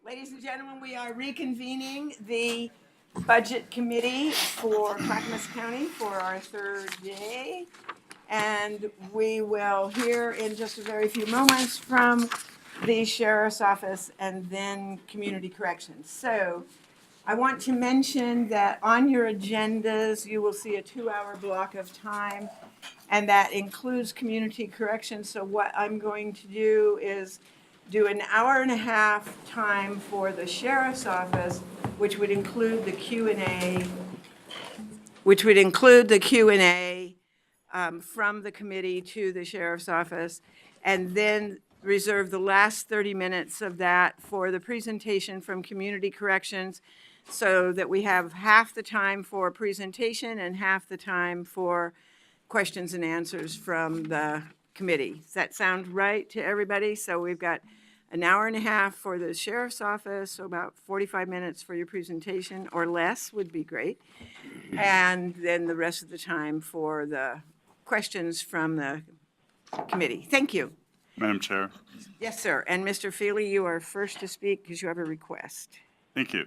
Ladies and gentlemen, we are reconvening the Budget Committee for Clackamas County for our third day. And we will hear in just a very few moments from the Sheriff's Office and then Community Corrections. So I want to mention that on your agendas, you will see a 2-hour block of time, and that includes Community Corrections. So what I'm going to do is do an hour and a half time for the Sheriff's Office, which would include the Q&A, from the committee to the Sheriff's Office, and then reserve the last 30 minutes of that for the presentation from Community Corrections, so that we have half the time for presentation and half the time for questions and answers from the committee. Does that sound right to everybody? So we've got an hour and a half for the Sheriff's Office, so about 45 minutes for your presentation, or less would be great. And then the rest of the time for the questions from the committee. Thank you. Madam Chair. Yes, sir. And Mr. Feely, you are first to speak because you have a request. Thank you.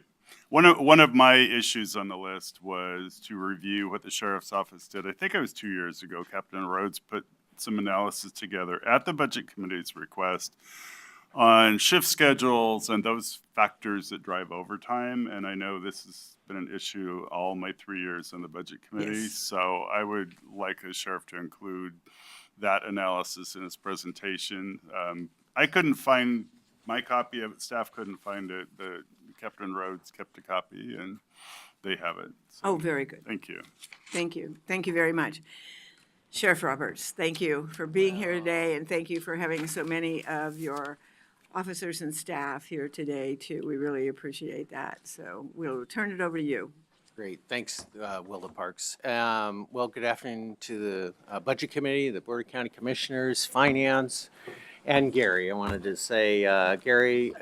One of my issues on the list was to review what the Sheriff's Office did. I think it was 2 years ago. Captain Rhodes put some analysis together at the Budget Committee's request on shift schedules and those factors that drive overtime. And I know this has been an issue all my 3 years on the Budget Committee. Yes. So I would like the sheriff to include that analysis in his presentation. I couldn't find my copy of it. Staff couldn't find it. The Captain Rhodes kept a copy, and they have it. So, Oh, very good. thank you. Thank you. Thank you very much. Sheriff Roberts, thank you for being here today, and thank you for having so many of your officers and staff here today, too. We really appreciate that. So we'll turn it over to you. Great, thanks, Wilda Parks. Well, good afternoon to the Budget Committee, the Board of County Commissioners, Finance, and Gary. I wanted to say, Gary,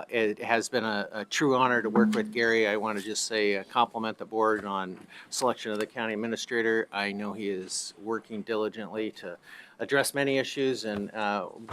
it has been a true honor to work with Gary. I want to just say compliment the board on selection of the county administrator. I know he is working diligently to address many issues, and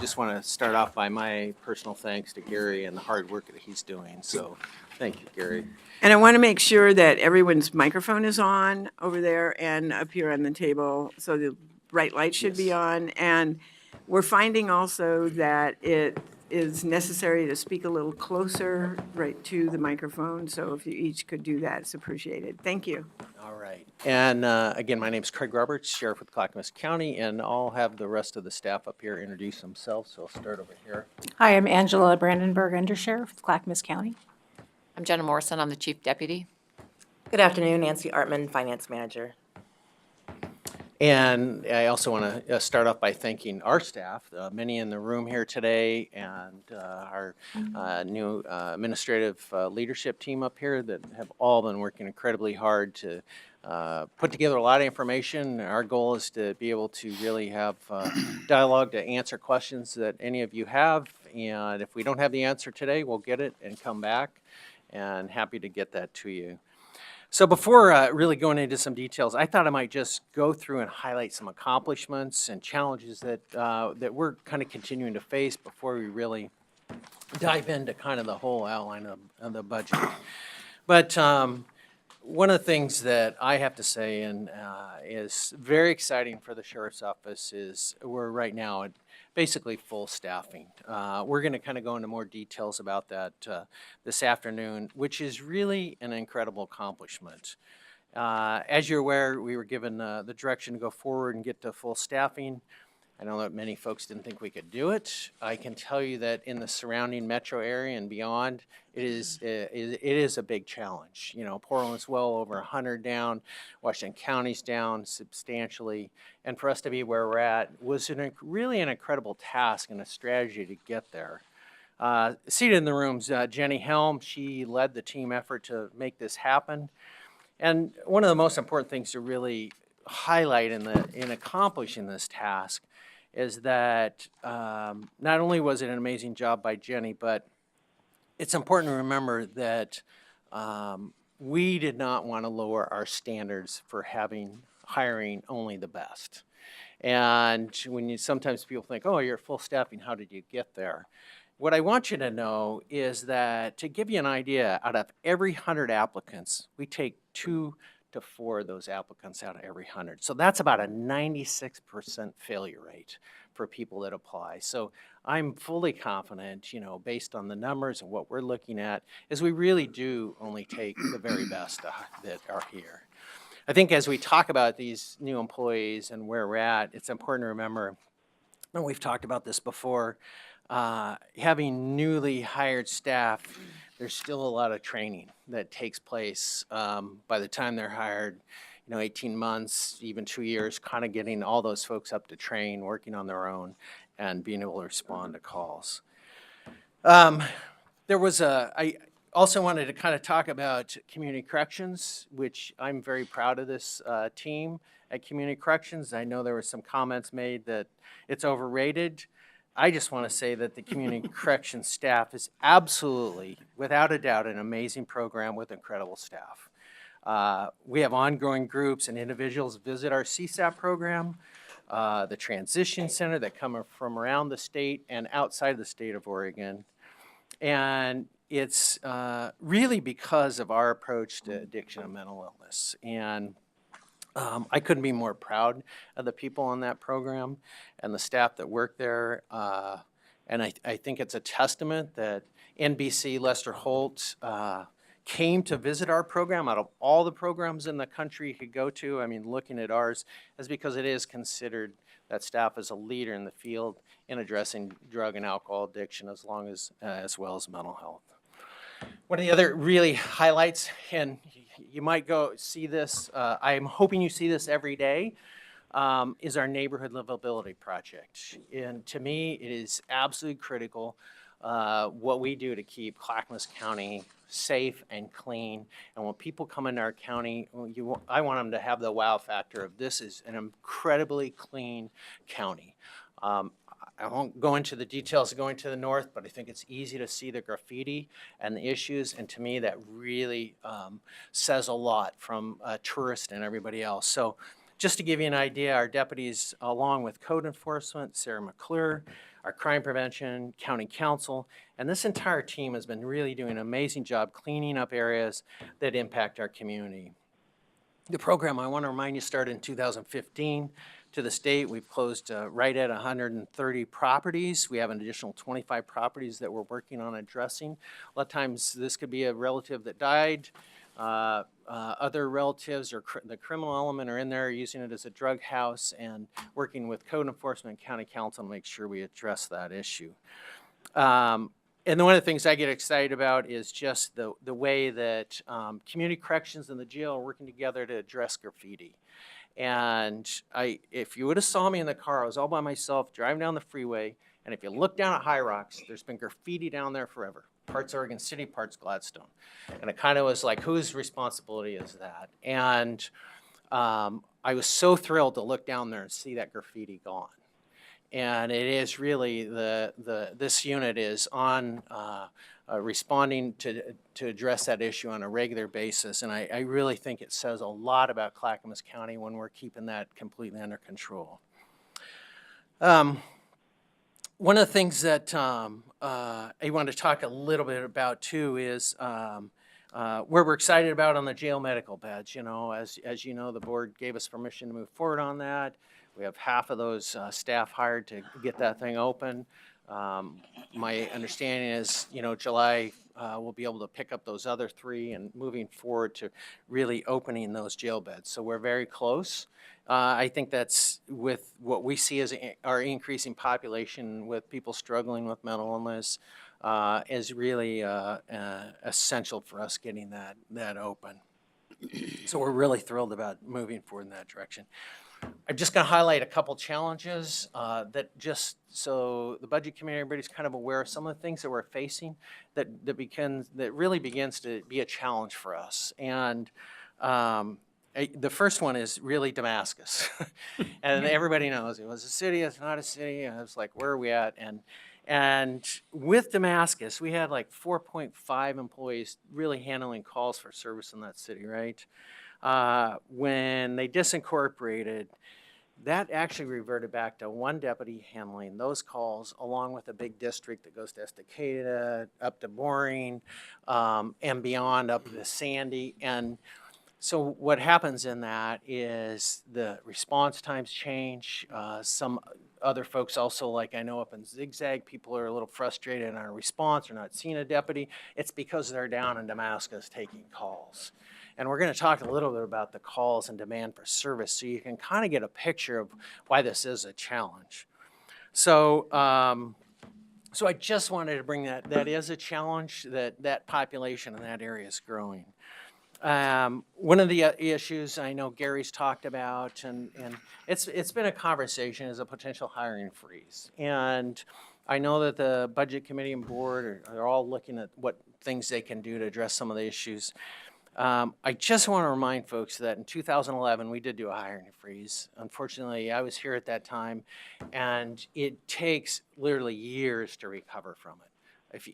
just want to start off by my personal thanks to Gary and the hard work that he's doing. So thank you, Gary. And I want to make sure that everyone's microphone is on over there and up here on the table, so the bright light should be Yes. on. And we're finding also that it is necessary to speak a little closer right to the microphone, so if you each could do that, it's appreciated. Thank you. All right. And again, my name is Craig Roberts, Sheriff with Clackamas County, and I'll have the rest of the staff up here introduce themselves, so I'll start over here. Hi, I'm Angela Brandenburg, Undersheriff with Clackamas County. I'm Jenna Morrison. I'm the Chief Deputy. Good afternoon, Nancy Artman, Finance Manager. And I also want to start off by thanking our staff, many in the room here today, and our new administrative leadership team up here that have all been working incredibly hard to put together a lot of information. Our goal is to be able to really have dialogue to answer questions that any of you have. And if we don't have the answer today, we'll get it and come back, and happy to get that to you. So before really going into some details, I thought I might just go through and highlight some accomplishments and challenges that that we're kind of continuing to face before we really dive into kind of the whole outline of the budget. But one of the things that I have to say and is very exciting for the Sheriff's Office is we're right now at basically full staffing. We're going to kind of go into more details about that this afternoon, which is really an incredible accomplishment. As you're aware, we were given the direction to go forward and get to full staffing. I know that many folks didn't think we could do it. I can tell you that in the surrounding metro area and beyond, it is a big challenge. You know, Portland's well over 100 down, Washington County's down substantially, and for us to be where we're at was really an incredible task and a strategy to get there. Seated in the room's Jenny Helm. She led the team effort to make this happen. And one of the most important things to really highlight in accomplishing this task is that not only was it an amazing job by Jenny, but it's important to remember that we did not want to lower our standards for hiring only the best. And when sometimes people think, oh, you're full staffing, how did you get there? what I want you to know is that, to give you an idea, out of every 100 applicants, we take 2 to 4 of those applicants out of every 100. So that's about a 96% failure rate for people that apply. So I'm fully confident, based on the numbers and what we're looking at, is we really do only take the very best that are here. I think as we talk about these new employees and where we're at, it's important to remember, and we've talked about this before, having newly hired staff, there's still a lot of training that takes place by the time they're hired, 18 months, even 2 years, kind of getting all those folks up to train, working on their own, and being able to respond to calls. I also wanted to kind of talk about community corrections, which I'm very proud of this team at community corrections. I know there were some comments made that it's overrated. I just want to say that the community corrections staff is absolutely, without a doubt, an amazing program with incredible staff. We have ongoing groups and individuals visit our CSAP program, the transition center that come from around the state and outside the state of Oregon. And it's really because of our approach to addiction and mental illness. And I couldn't be more proud of the people on that program and the staff that work there. And I think it's a testament that NBC Lester Holt came to visit our program out of all the programs in the country you could go to. I mean, looking at ours is because it is considered that staff is a leader in the field in addressing drug and alcohol addiction as well as mental health. One of the other really highlights, and you might go see this, I'm hoping you see this every day, is our neighborhood livability project. And to me, it is absolutely critical what we do to keep Clackamas County safe and clean. And when people come into our county, I want them to have the wow factor of this is an incredibly clean county. I won't go into the details of going to the north, but I think it's easy to see the graffiti and the issues, and to me that really says a lot from tourists and everybody else. So just to give you an idea, our deputies, along with code enforcement, Sarah McClure, our crime prevention, county council, and this entire team has been really doing an amazing job cleaning up areas that impact our community. The program, I want to remind you, started in 2015. To this date, we've closed right at 130 properties. We have an additional 25 properties that we're working on addressing. A lot of times this could be a relative that died. Other relatives or the criminal element are in there using it as a drug house, and working with code enforcement and county council to make sure we address that issue. And one of the things I get excited about is just the way that community corrections and the jail are working together to address graffiti. And if you would have saw me in the car, I was all by myself driving down the freeway, and if you look down at High Rocks, there's been graffiti down there forever. Parts Oregon City, parts Gladstone. And it kind of was like, whose responsibility is that? And I was so thrilled to look down there and see that graffiti gone. And it is really, this unit is on responding to address that issue on a regular basis. And I really think it says a lot about Clackamas County when we're keeping that completely under control. One of the things that I want to talk a little bit about too is where we're excited about on the jail medical beds. As you know, the board gave us permission to move forward on that. We have half of those staff hired to get that thing open. My understanding is, July we'll be able to pick up those other 3 and moving forward to really opening those jail beds. So we're very close. I think that's with what we see as our increasing population with people struggling with mental illness is really essential for us getting that open. So we're really thrilled about moving forward in that direction. I'm just going to highlight a couple challenges that just so the budget committee, everybody's kind of aware of some of the things that we're facing that really begins to be a challenge for us. And the first one is really Damascus. And everybody knows it was a city, it's not a city. And it's like, where are we at? And with Damascus, we had like 4.5 employees really handling calls for service in that city, right? When they disincorporated, that actually reverted back to one deputy handling those calls, along with a big district that goes to Estacada, up to Boring, and beyond up to Sandy. And so what happens in that is the response times change. Some other folks also, like I know up in Zigzag, people are a little frustrated in our response or not seeing a deputy. It's because they're down in Damascus taking calls. And we're going to talk a little bit about the calls and demand for service so you can kind of get a picture of why this is a challenge. So, so I just wanted to bring that is a challenge, that population in that area is growing. One of the issues I know Gary's talked about, and it's been a conversation, is a potential hiring freeze. And I know that the budget committee and board are all looking at what things they can do to address some of the issues. I just want to remind folks that in 2011, we did do a hiring freeze. Unfortunately, I was here at that time, and it takes literally years to recover from it.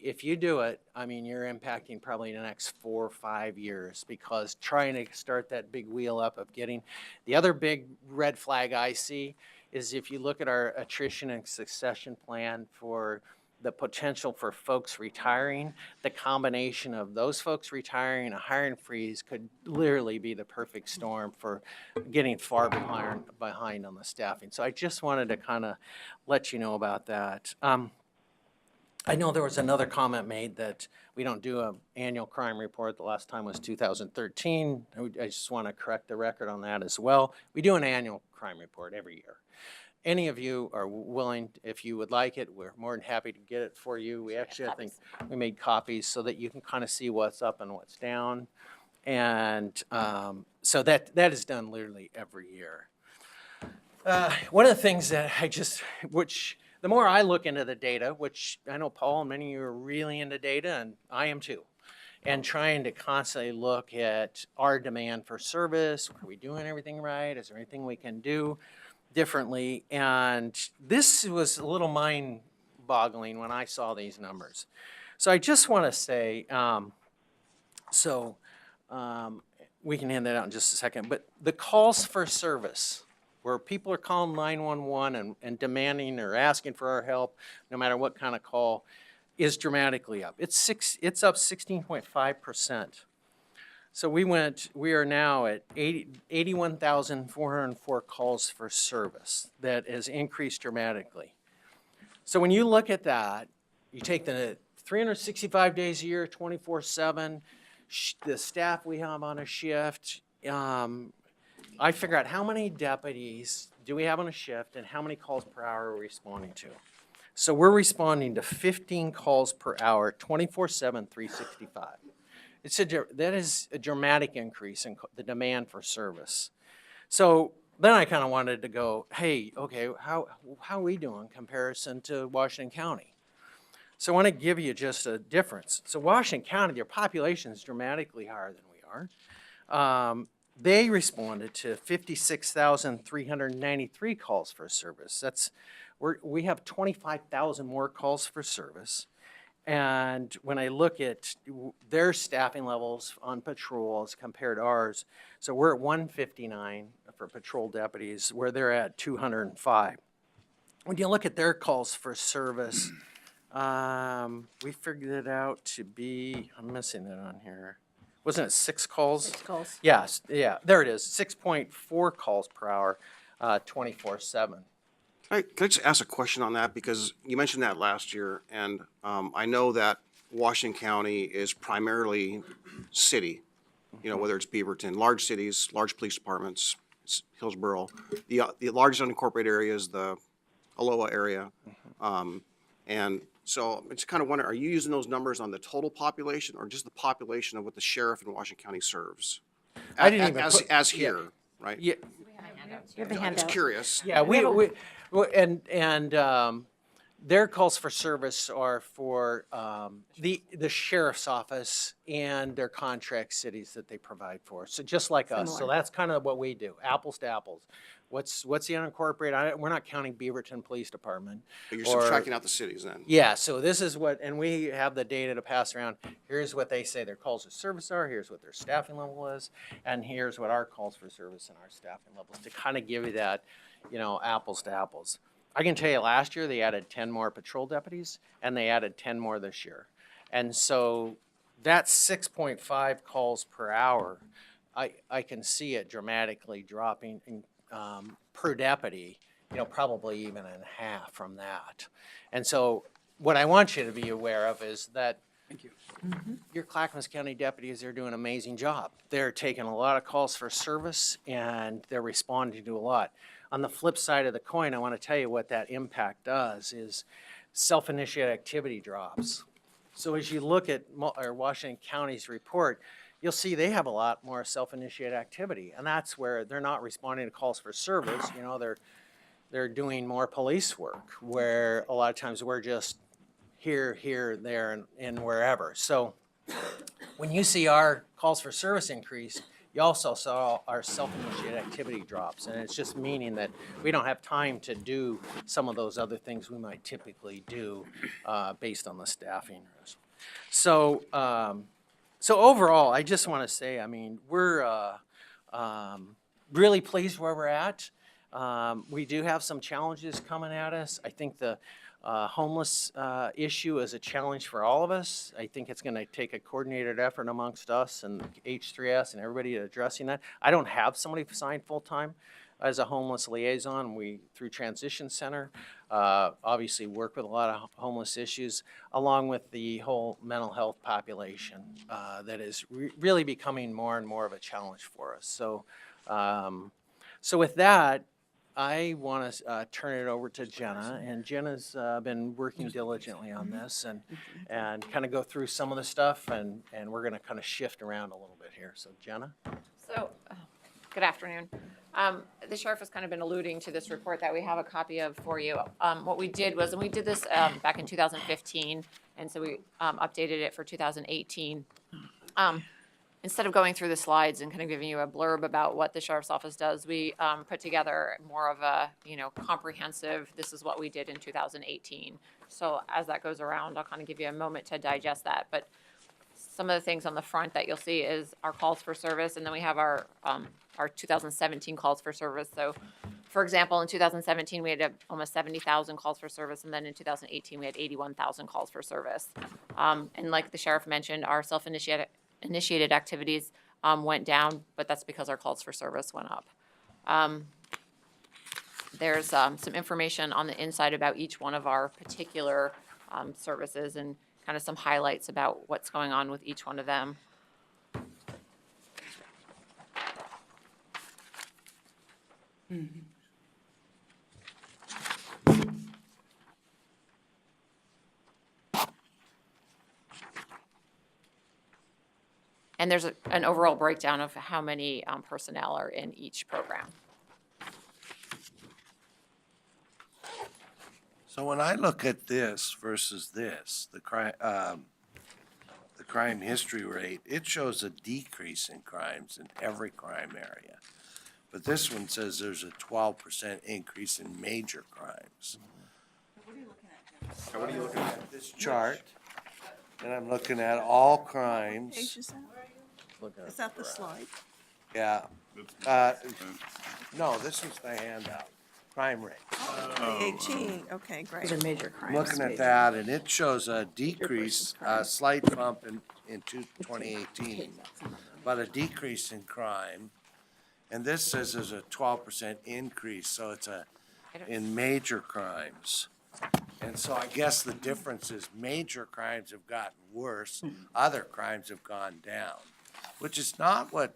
If you do it, I mean, you're impacting probably the next 4 or 5 years, because trying to start that big wheel up of getting, the other big red flag I see is if you look at our attrition and succession plan for the potential for folks retiring, the combination of those folks retiring and a hiring freeze could literally be the perfect storm for getting far behind on the staffing. So I just wanted to kind of let you know about that. I know there was another comment made that we don't do an annual crime report. The last time was 2013. I just want to correct the record on that as well. We do an annual crime report every year. Any of you are willing, if you would like it, we're more than happy to get it for you. We actually, I think, we made copies so that you can kind of see what's up and what's down. And so that is done literally every year. One of the things that the more I look into the data, which I know Paul and many of you are really into data, and I am too, and trying to constantly look at our demand for service. Are we doing everything right? Is there anything we can do differently? And this was a little mind-boggling when I saw these numbers. So I just want to say, we can hand that out in just a second, but the calls for service, where people are calling 911 and demanding or asking for our help, no matter what kind of call, is dramatically up. It's up 16.5%. So we are now at 81,404 calls for service. That has increased dramatically. So when you look at that, you take the 365 days a year, 24/7, the staff we have on a shift, I figure out how many deputies do we have on a shift and how many calls per hour are we responding to. So we're responding to 15 calls per hour, 24/7, 365. That is a dramatic increase in the demand for service. So then I kind of wanted to go, hey, okay, how are we doing in comparison to Washington County? So I want to give you just a difference. So Washington County, their population is dramatically higher than we are. They responded to 56,393 calls for service. We have 25,000 more calls for service. And when I look at their staffing levels on patrols compared to ours, so we're at 159 for patrol deputies, where they're at 205. When you look at their calls for service, we figured it out to be, I'm missing it on here. Wasn't it 6 calls? 6 calls. Yes, yeah, there it is, 6.4 calls per hour, 24/7. Can I just ask a question on that? Because you mentioned that last year, and I know that Washington County is primarily city, whether it's Beaverton, large cities, large police departments, Hillsborough. The largest unincorporated area is the Aloha area. And so I just kind of wonder, are you using those numbers on the total population or just the population of what the sheriff in Washington County serves? I didn't even As here, right? Yeah, You have the I'm just handout. curious. yeah, their calls for service are for the sheriff's office and their contract cities that they provide for. So just like us. So Similar. that's kind of what we do, apples to apples. What's the unincorporated? We're not counting Beaverton Police Department. But you're or- subtracting out the cities then. Yeah, so this is what, and we have the data to pass around. Here's what they say their calls for service are, here's what their staffing level is, and here's what our calls for service and our staffing levels, to kind of give you that, apples to apples. I can tell you last year, they added 10 more patrol deputies, and they added 10 more this year. And so that's 6.5 calls per hour. I can see it dramatically dropping per deputy, probably even in half from that. And so what I want you to be aware of is that your Clackamas County deputies are doing an amazing job. They're taking a lot of calls for service, and they're responding to a lot. On the flip side of the coin, I want to tell you what that impact does is self-initiated activity drops. So as you look at Washington County's report, you'll see they have a lot more self-initiated activity, and that's where they're not responding to calls for service. They're doing more police work, where a lot of times we're just here, there, and wherever. So when you see our calls for service increase, you also saw our self-initiated activity drops, and it's just meaning that we don't have time to do some of those other things we might typically do based on the staffing. So overall, I just want to say, we're really pleased where we're at. We do have some challenges coming at us. I think the homeless issue is a challenge for all of us. I think it's going to take a coordinated effort amongst us and H3S and everybody addressing that. I don't have somebody assigned full-time as a homeless liaison. We, through Transition Center, obviously work with a lot of homeless issues, along with the whole mental health population that is really becoming more and more of a challenge for us. So with that, I want to turn it over to Jenna, and Jenna's been working diligently on this and kind of go through some of the stuff, and we're going to kind of shift around a little bit here. So Jenna? So, good afternoon. The sheriff has kind of been alluding to this report that we have a copy of for you. What we did was, and we did this back in 2015, and so we updated it for 2018. Instead of going through the slides and kind of giving you a blurb about what the sheriff's office does, we put together more of a, comprehensive, this is what we did in 2018. So as that goes around, I'll kind of give you a moment to digest that. But some of the things on the front that you'll see is our calls for service, and then we have our 2017 calls for service. So, for example, in 2017, we had almost 70,000 calls for service, and then in 2018, we had 81,000 calls for service. And like the sheriff mentioned, our self-initiated activities went down, but that's because our calls for service went up. There's some information on the inside about each one of our particular services and kind of some highlights about what's going on with each one of them. And there's an overall breakdown of how many personnel are in each program. So when I look at this versus this, the crime history rate, it shows a decrease in crimes in every crime area. But this one says there's a 12% increase in major crimes. What are you looking at? This chart, and I'm looking at all crimes. Page is that? Is that the slide? Yeah. No, this is the handout, crime rate. The 18, okay, great. These are major crimes. Looking at that, and it shows a decrease, a slight bump in 2018, but a decrease in crime. And this says there's a 12% increase, so it's in major crimes. And so I guess the difference is major crimes have gotten worse, other crimes have gone down, which is not what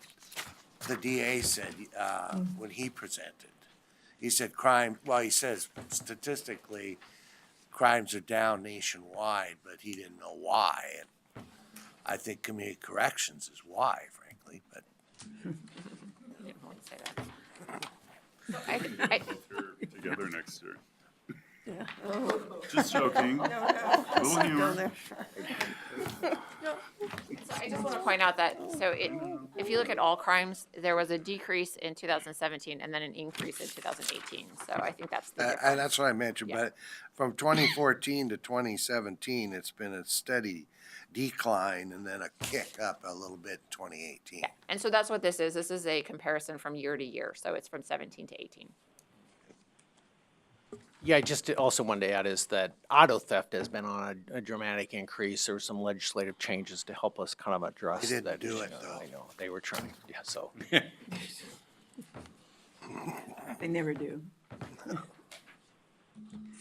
the DA said when he presented. He said he says statistically, crimes are down nationwide, but he didn't know why. And I think community corrections is why, frankly, but. I didn't want to say that. Together next year. Just joking. Little humor. So I just want to point out that, if you look at all crimes, there was a decrease in 2017 and then an increase in 2018. So I think that's the And difference. that's what I mentioned, Yeah. but from 2014 to 2017, it's been a steady decline and then a kick up a little bit in 2018. Yeah, and so that's what this is. This is a comparison from year to year, so it's from 17 to 18. Yeah, I just also wanted to add is that auto theft has been on a dramatic increase. There were some legislative changes to help us kind of address They that. didn't do it, issue. though. I know, they were trying, yeah, so. They never do.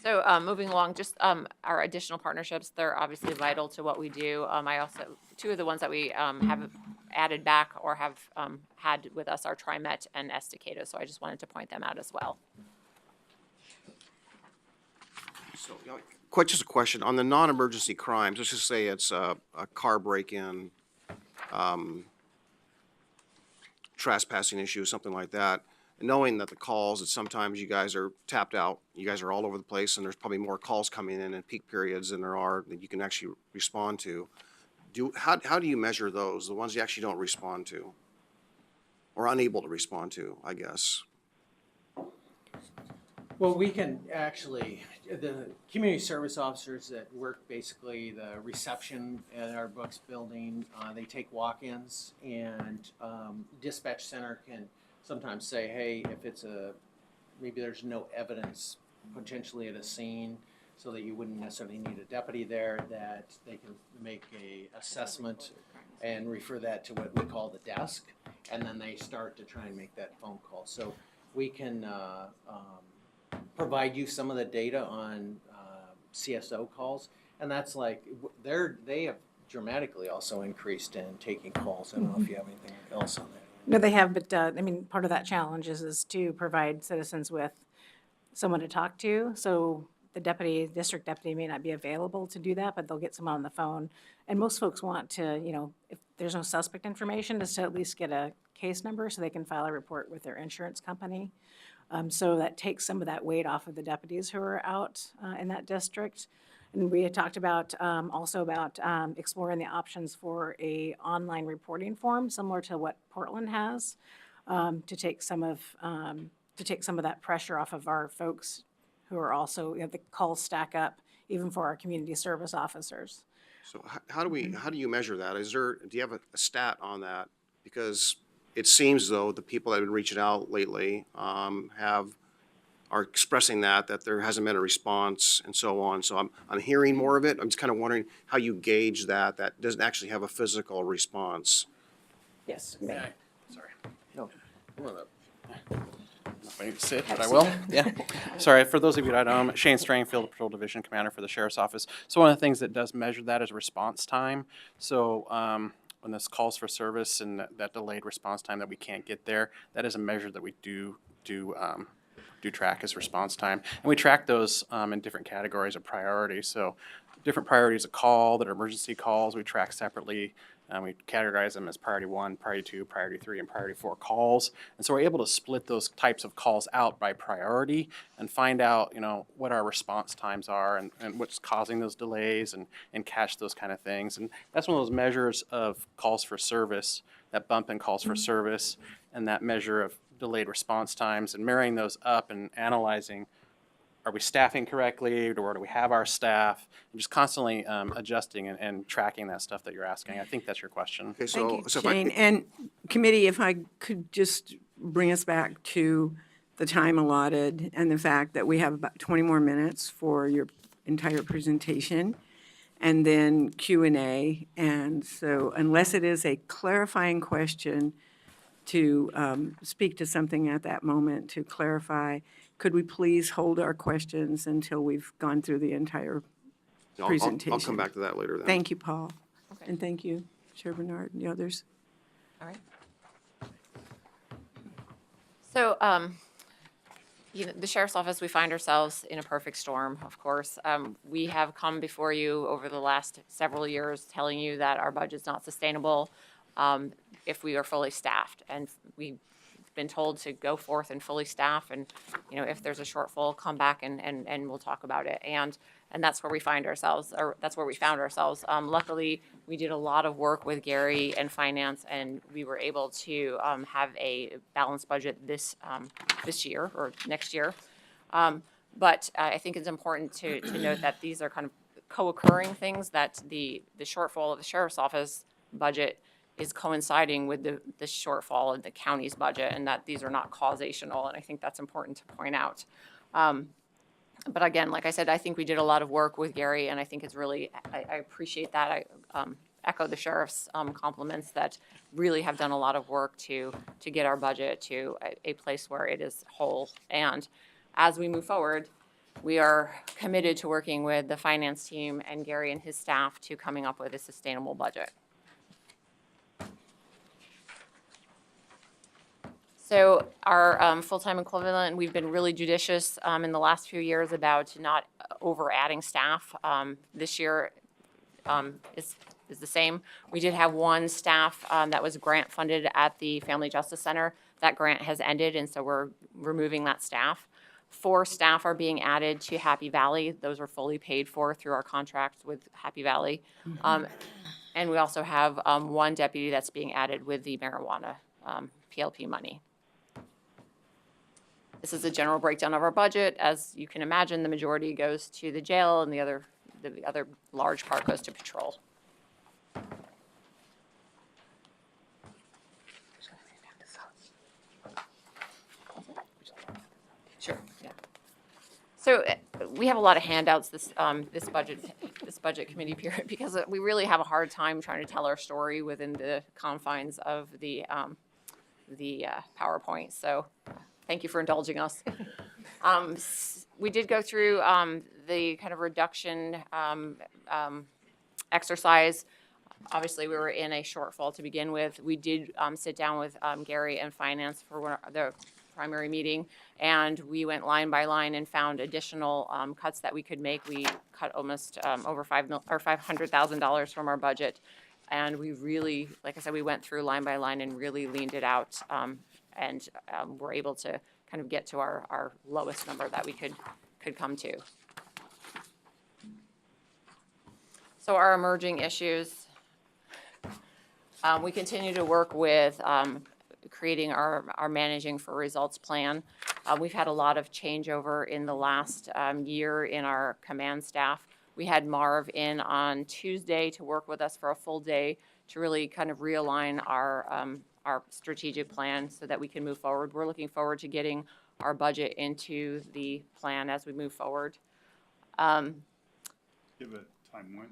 So moving along, just our additional partnerships, they're obviously vital to what we do. I also, two of the ones that we have added back or have had with us are TriMet and Estacado, so I just wanted to point them out as well. So, just a question, on the non-emergency crimes, let's just say it's a car break-in, trespassing issue, something like that, and knowing that the calls, that sometimes you guys are tapped out, you guys are all over the place, and there's probably more calls coming in peak periods than there are that you can actually respond to. How do you measure those, the ones you actually don't respond to? Or unable to respond to, I guess? Well, we can actually, the community service officers that work basically the reception at our books building, they take walk-ins, and dispatch center can sometimes say, hey, if it's maybe there's no evidence potentially at a scene, so that you wouldn't necessarily need a deputy there, that they can make a assessment and refer that to what we call the desk, and then they start to try and make that phone call. So we can provide you some of the data on CSO calls, and that's like they have dramatically also increased in taking calls. I don't know if you have anything else on that. No, they have, but I mean, part of that challenge is to provide citizens with someone to talk to. So the district deputy may not be available to do that, but they'll get someone on the phone. And most folks want to, if there's no suspect information, just to at least get a case number so they can file a report with their insurance company. So that takes some of that weight off of the deputies who are out in that district. And we had talked about also about exploring the options for a online reporting form similar to what Portland has, to take some of that pressure off of our folks who are also, the calls stack up even for our community service officers. So how do you measure that? Do you have a stat on that? Because it seems though the people that have been reaching out lately are expressing that there hasn't been a response and so on. So I'm hearing more of it. I'm just kind of wondering how you gauge that doesn't actually have a physical response. Yes. Sorry. No. Not ready to sit, but I will. Yeah. Sorry, for those of you that don't know, I'm Shane Strangfield, Patrol Division Commander for the Sheriff's Office. So one of the things that does measure that is response time. So when this calls for service and that delayed response time that we can't get there, that is a measure that we do track as response time. And we track those in different categories of priority. So different priorities of call that are emergency calls, we track separately. We categorize them as priority 1, priority 2, priority 3, and priority 4 calls. And so we're able to split those types of calls out by priority and find out, what our response times are and what's causing those delays and catch those kind of things. And that's one of those measures of calls for service, that bump in calls for service, and that measure of delayed response times, and marrying those up and analyzing, are we staffing correctly, or do we have our staff, and just constantly adjusting and tracking that stuff that you're asking. I think that's your question. Okay, so, Thank you, so Shane. And committee, if I could just bring us back to the time allotted and the fact that we have about 20 more minutes for your entire presentation, and then Q&A. And so unless it is a clarifying question to speak to something at that moment to clarify, could we please hold our questions until we've gone through the entire presentation? I'll come back to that later then. Thank you, Paul. Okay. And thank you, Chair Bernard and the others. All right. So, the Sheriff's Office, we find ourselves in a perfect storm, of course. We have come before you over the last several years telling you that our budget's not sustainable if we are fully staffed. And we been told to go forth and fully staff, and, you know, if there's a shortfall, come back and we'll talk about it. And that's where we find ourselves, or that's where we found ourselves. Luckily, we did a lot of work with Gary and finance, and we were able to have a balanced budget this year or next year. But I think it's important to note that these are kind of co-occurring things, that the shortfall of the sheriff's office budget is coinciding with the shortfall in the county's budget, and that these are not causational, and I think that's important to point out. But again, like I said, I think we did a lot of work with Gary, and I think it's really, I appreciate that. I echo the sheriff's compliments that really have done a lot of work to get our budget to a place where it is whole. And as we move forward, we are committed to working with the finance team and Gary and his staff to coming up with a sustainable budget. So our full-time equivalent, we've been really judicious in the last few years about not over-adding staff. This year is the same. We did have one staff that was grant-funded at the Family Justice Center. That grant has ended, and so we're removing that staff. 4 staff are being added to Happy Valley. Those are fully paid for through our contract with Happy Valley. And we also have 1 deputy that's being added with the marijuana PLP money. This is a general breakdown of our budget. As you can imagine, the majority goes to the jail, and the other large part goes to patrol. Sure. Yeah. So we have a lot of handouts this budget committee period, because we really have a hard time trying to tell our story within the confines of the PowerPoint. So thank you for indulging us. We did go through the kind of reduction exercise. Obviously, we were in a shortfall to begin with. We did sit down with Gary and finance for the primary meeting, and we went line by line and found additional cuts that we could make. We cut almost over $500,000 from our budget, and we really, like I said, we went through line by line and really leaned it out, and were able to kind of get to our lowest number that we could come to. So our emerging issues, we continue to work with creating our managing for results plan. We've had a lot of changeover in the last year in our command staff. We had Marv in on Tuesday to work with us for a full day to really kind of realign our strategic plan so that we can move forward. We're looking forward to getting our budget into the plan as we move forward. Give it time when.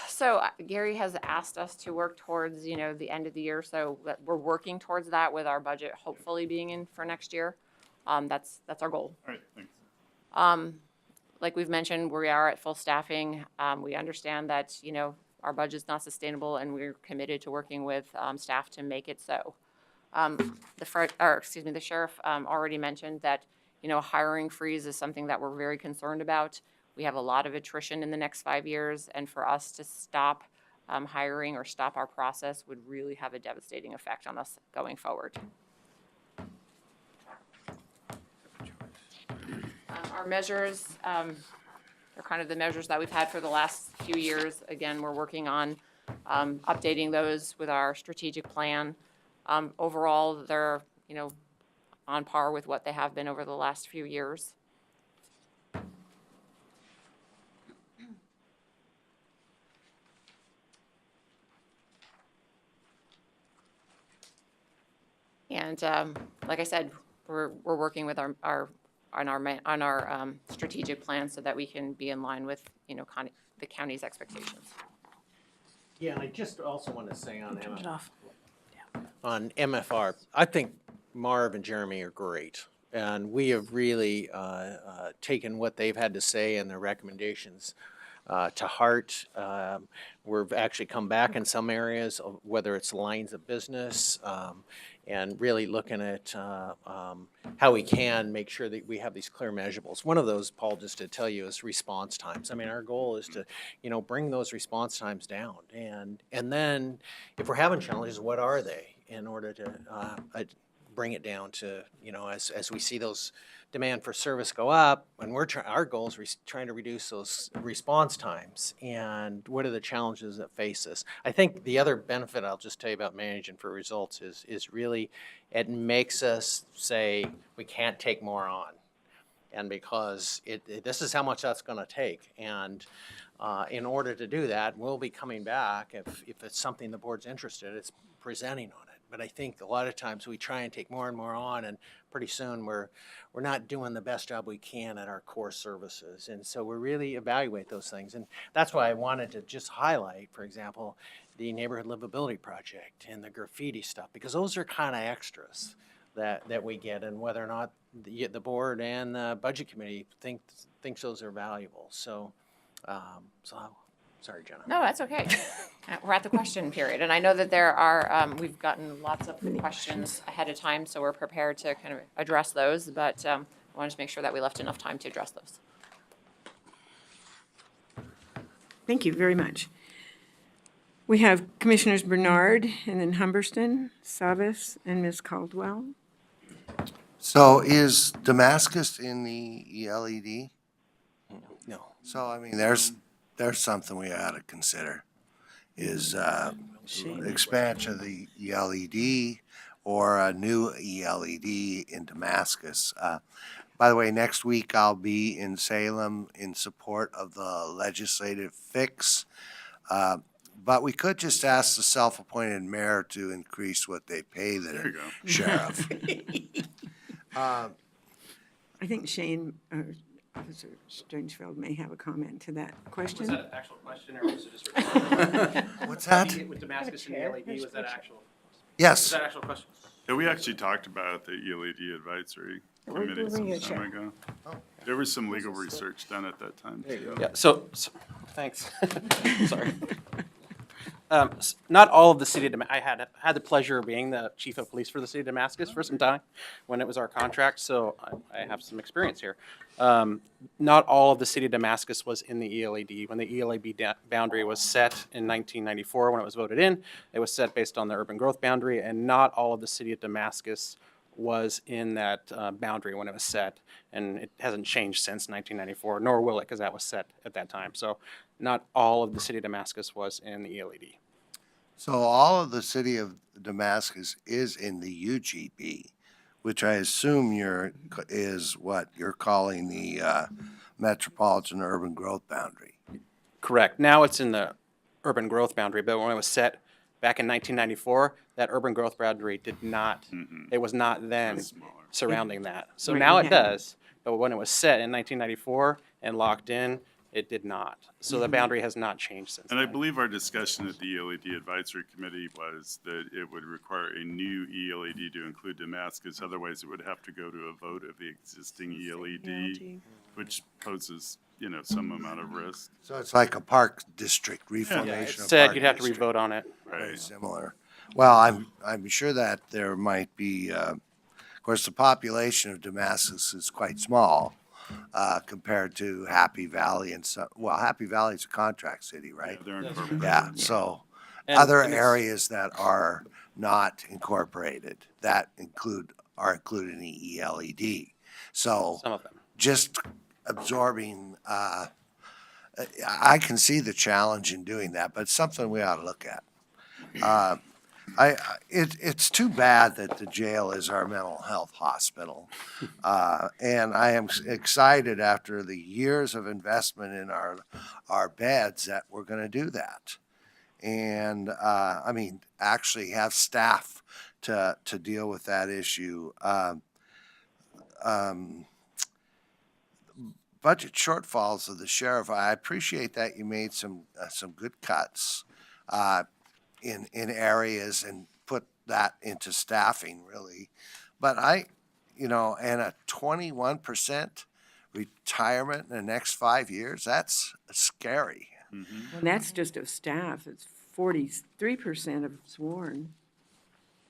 So Gary has asked us to work towards, the end of the year. So we're working towards that with our budget hopefully being in for next year. That's our goal. All right, thanks. Like we've mentioned, we are at full staffing. We understand that, our budget's not sustainable, and we're committed to working with staff to make it so. The sheriff already mentioned that, hiring freeze is something that we're very concerned about. We have a lot of attrition in the next 5 years, and for us to stop hiring or stop our process would really have a devastating effect on us going forward. Our measures are kind of the measures that we've had for the last few years. Again, we're working on updating those with our strategic plan. Overall, they're, on par with what they have been over the last few years. And like I said, we're working with our strategic plan so that we can be in line with the county's expectations. Yeah, and I just also want to say on Turn it off. on MFR, I think Marv and Jeremy are great. And we have really taken what they've had to say and their recommendations to heart. We've actually come back in some areas, whether it's lines of business, and really looking at how we can make sure that we have these clear measurables. One of those, Paul, just to tell you, is response times. I mean, our goal is to, bring those response times down. And then if we're having challenges, what are they in order to bring it down to, as we see those demand for service go up, and our goal is trying to reduce those response times. And what are the challenges that face us? I think the other benefit I'll just tell you about managing for results is really it makes us say we can't take more on. And because this is how much that's going to take. And in order to do that, we'll be coming back if it's something the board's interested in, it's presenting on it. But I think a lot of times we try and take more and more on, and pretty soon we're not doing the best job we can at our core services. And so we really evaluate those things. And that's why I wanted to just highlight, for example, the neighborhood livability project and the graffiti stuff, because those are kind of extras that we get, and whether or not the board and the budget committee thinks those are valuable. So sorry, Jenna. No, that's okay. We're at the question period, and I know that there are, we've gotten lots of questions ahead of time, so we're prepared to kind of address those, but I wanted to make sure that we left enough time to address those. Thank you very much. We have Commissioners Bernard and then Humberston, Savas, and Ms. Caldwell. So is Damascus in the ELED? No. So, I mean, there's something we ought to consider, is expansion of the ELED or a new ELED in Damascus. By the way, next week I'll be in Salem in support of the legislative fix. But we could just ask the self-appointed mayor to increase what they pay There you the go. sheriff. I think Shane, Officer Strangefield may have a comment to that question. Was that an actual question, or was it just? What's that? With Damascus and the LED, was that actual? Yes. Was that actual question? Yeah, we actually talked about the ELED advisory committee some time ago. There was some legal research done at that time, too. Yeah, so thanks. Sorry. Not all of the city of I had the pleasure of being the chief of police for the city of Damascus for some time when it was our contract, so I have some experience here. Not all of the city of Damascus was in the ELED. When the ELED boundary was set in 1994, when it was voted in, it was set based on the urban growth boundary, and not all of the city of Damascus was in that boundary when it was set, and it hasn't changed since 1994, nor will it, because that was set at that time. So not all of the city of Damascus was in the ELED. So all of the city of Damascus is in the UGB, which I assume is what you're calling the metropolitan urban growth boundary. Correct. Now it's in the urban growth boundary, but when it was set back in 1994, that urban growth boundary did not, it was not then Smaller. surrounding that. So Right, now we it had- does, but when it was set in 1994 and locked in, it did not. So the boundary has not changed since And I then. believe our discussion at the ELED Advisory Committee was that it would require a new ELED to include Damascus. Otherwise, it would have to go to a vote of the existing ELED, which poses, some amount of risk. So it's like a park district, Yeah, it reformation of said park you'd have to district. re-vote on it. Very Right. similar. Well, I'm sure that there might be, of course, the population of Damascus is quite small compared to Happy Valley and Happy Valley's a contract city, right? Yeah, they're incorporated. Yeah, so And- other and it's- areas that are not incorporated, that are included in the ELED. So Some of them. just absorbing, I can see the challenge in doing that, but it's something we ought to look at. It's too bad that the jail is our mental health hospital. And I am excited after the years of investment in our beds that we're gonna do that. And, actually have staff to deal with that issue. Budget shortfalls of the sheriff, I appreciate that you made some good cuts in areas and put that into staffing, really. But and a 21% retirement in the next 5 years, that's scary. And that's just of staff. It's 43% of sworn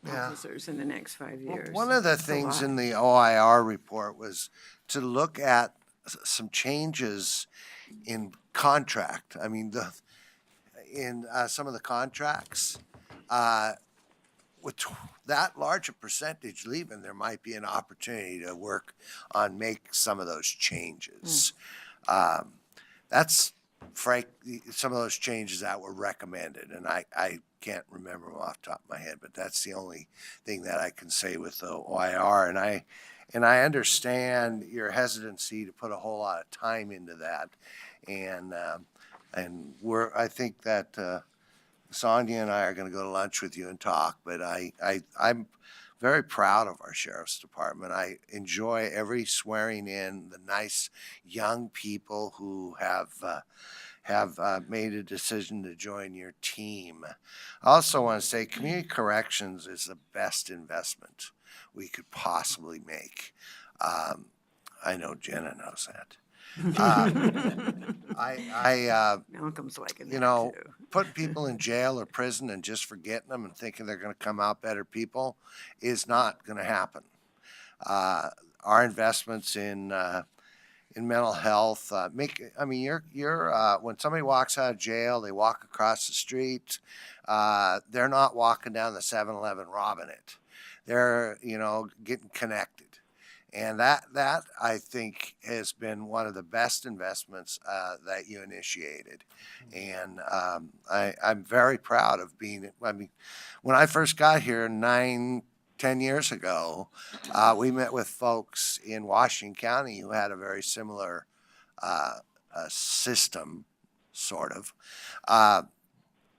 Yeah. officers in the next 5 years. One of the That's a things lot. in the OIR report was to look at some changes in contract. In some of the contracts, with that large a percentage leaving, there might be an opportunity to work on make some of those changes. That's frank, some of those changes that were recommended, and I can't remember them off the top of my head, but that's the only thing that I can say with the OIR. And I understand your hesitancy to put a whole lot of time into that, and I think that Sonia and I are going to go to lunch with you and talk. But I'm very proud of our sheriff's department. I enjoy every swearing in, the nice young people who have made a decision to join your team. I also want to say community corrections is the best investment we could possibly make. I know Jenna knows that. Malcolm's liking You that know, too. putting people in jail or prison and just forgetting them and thinking they're going to come out better people is not going to happen. Our investments in mental health when somebody walks out of jail, they walk across the street. They're not walking down the 7-Eleven robbing it. They're getting connected. And that I think has been one of the best investments that you initiated. And I'm very proud of being, when I first got here 9-10 years ago, we met with folks in Washington County who had a very similar system, sort of.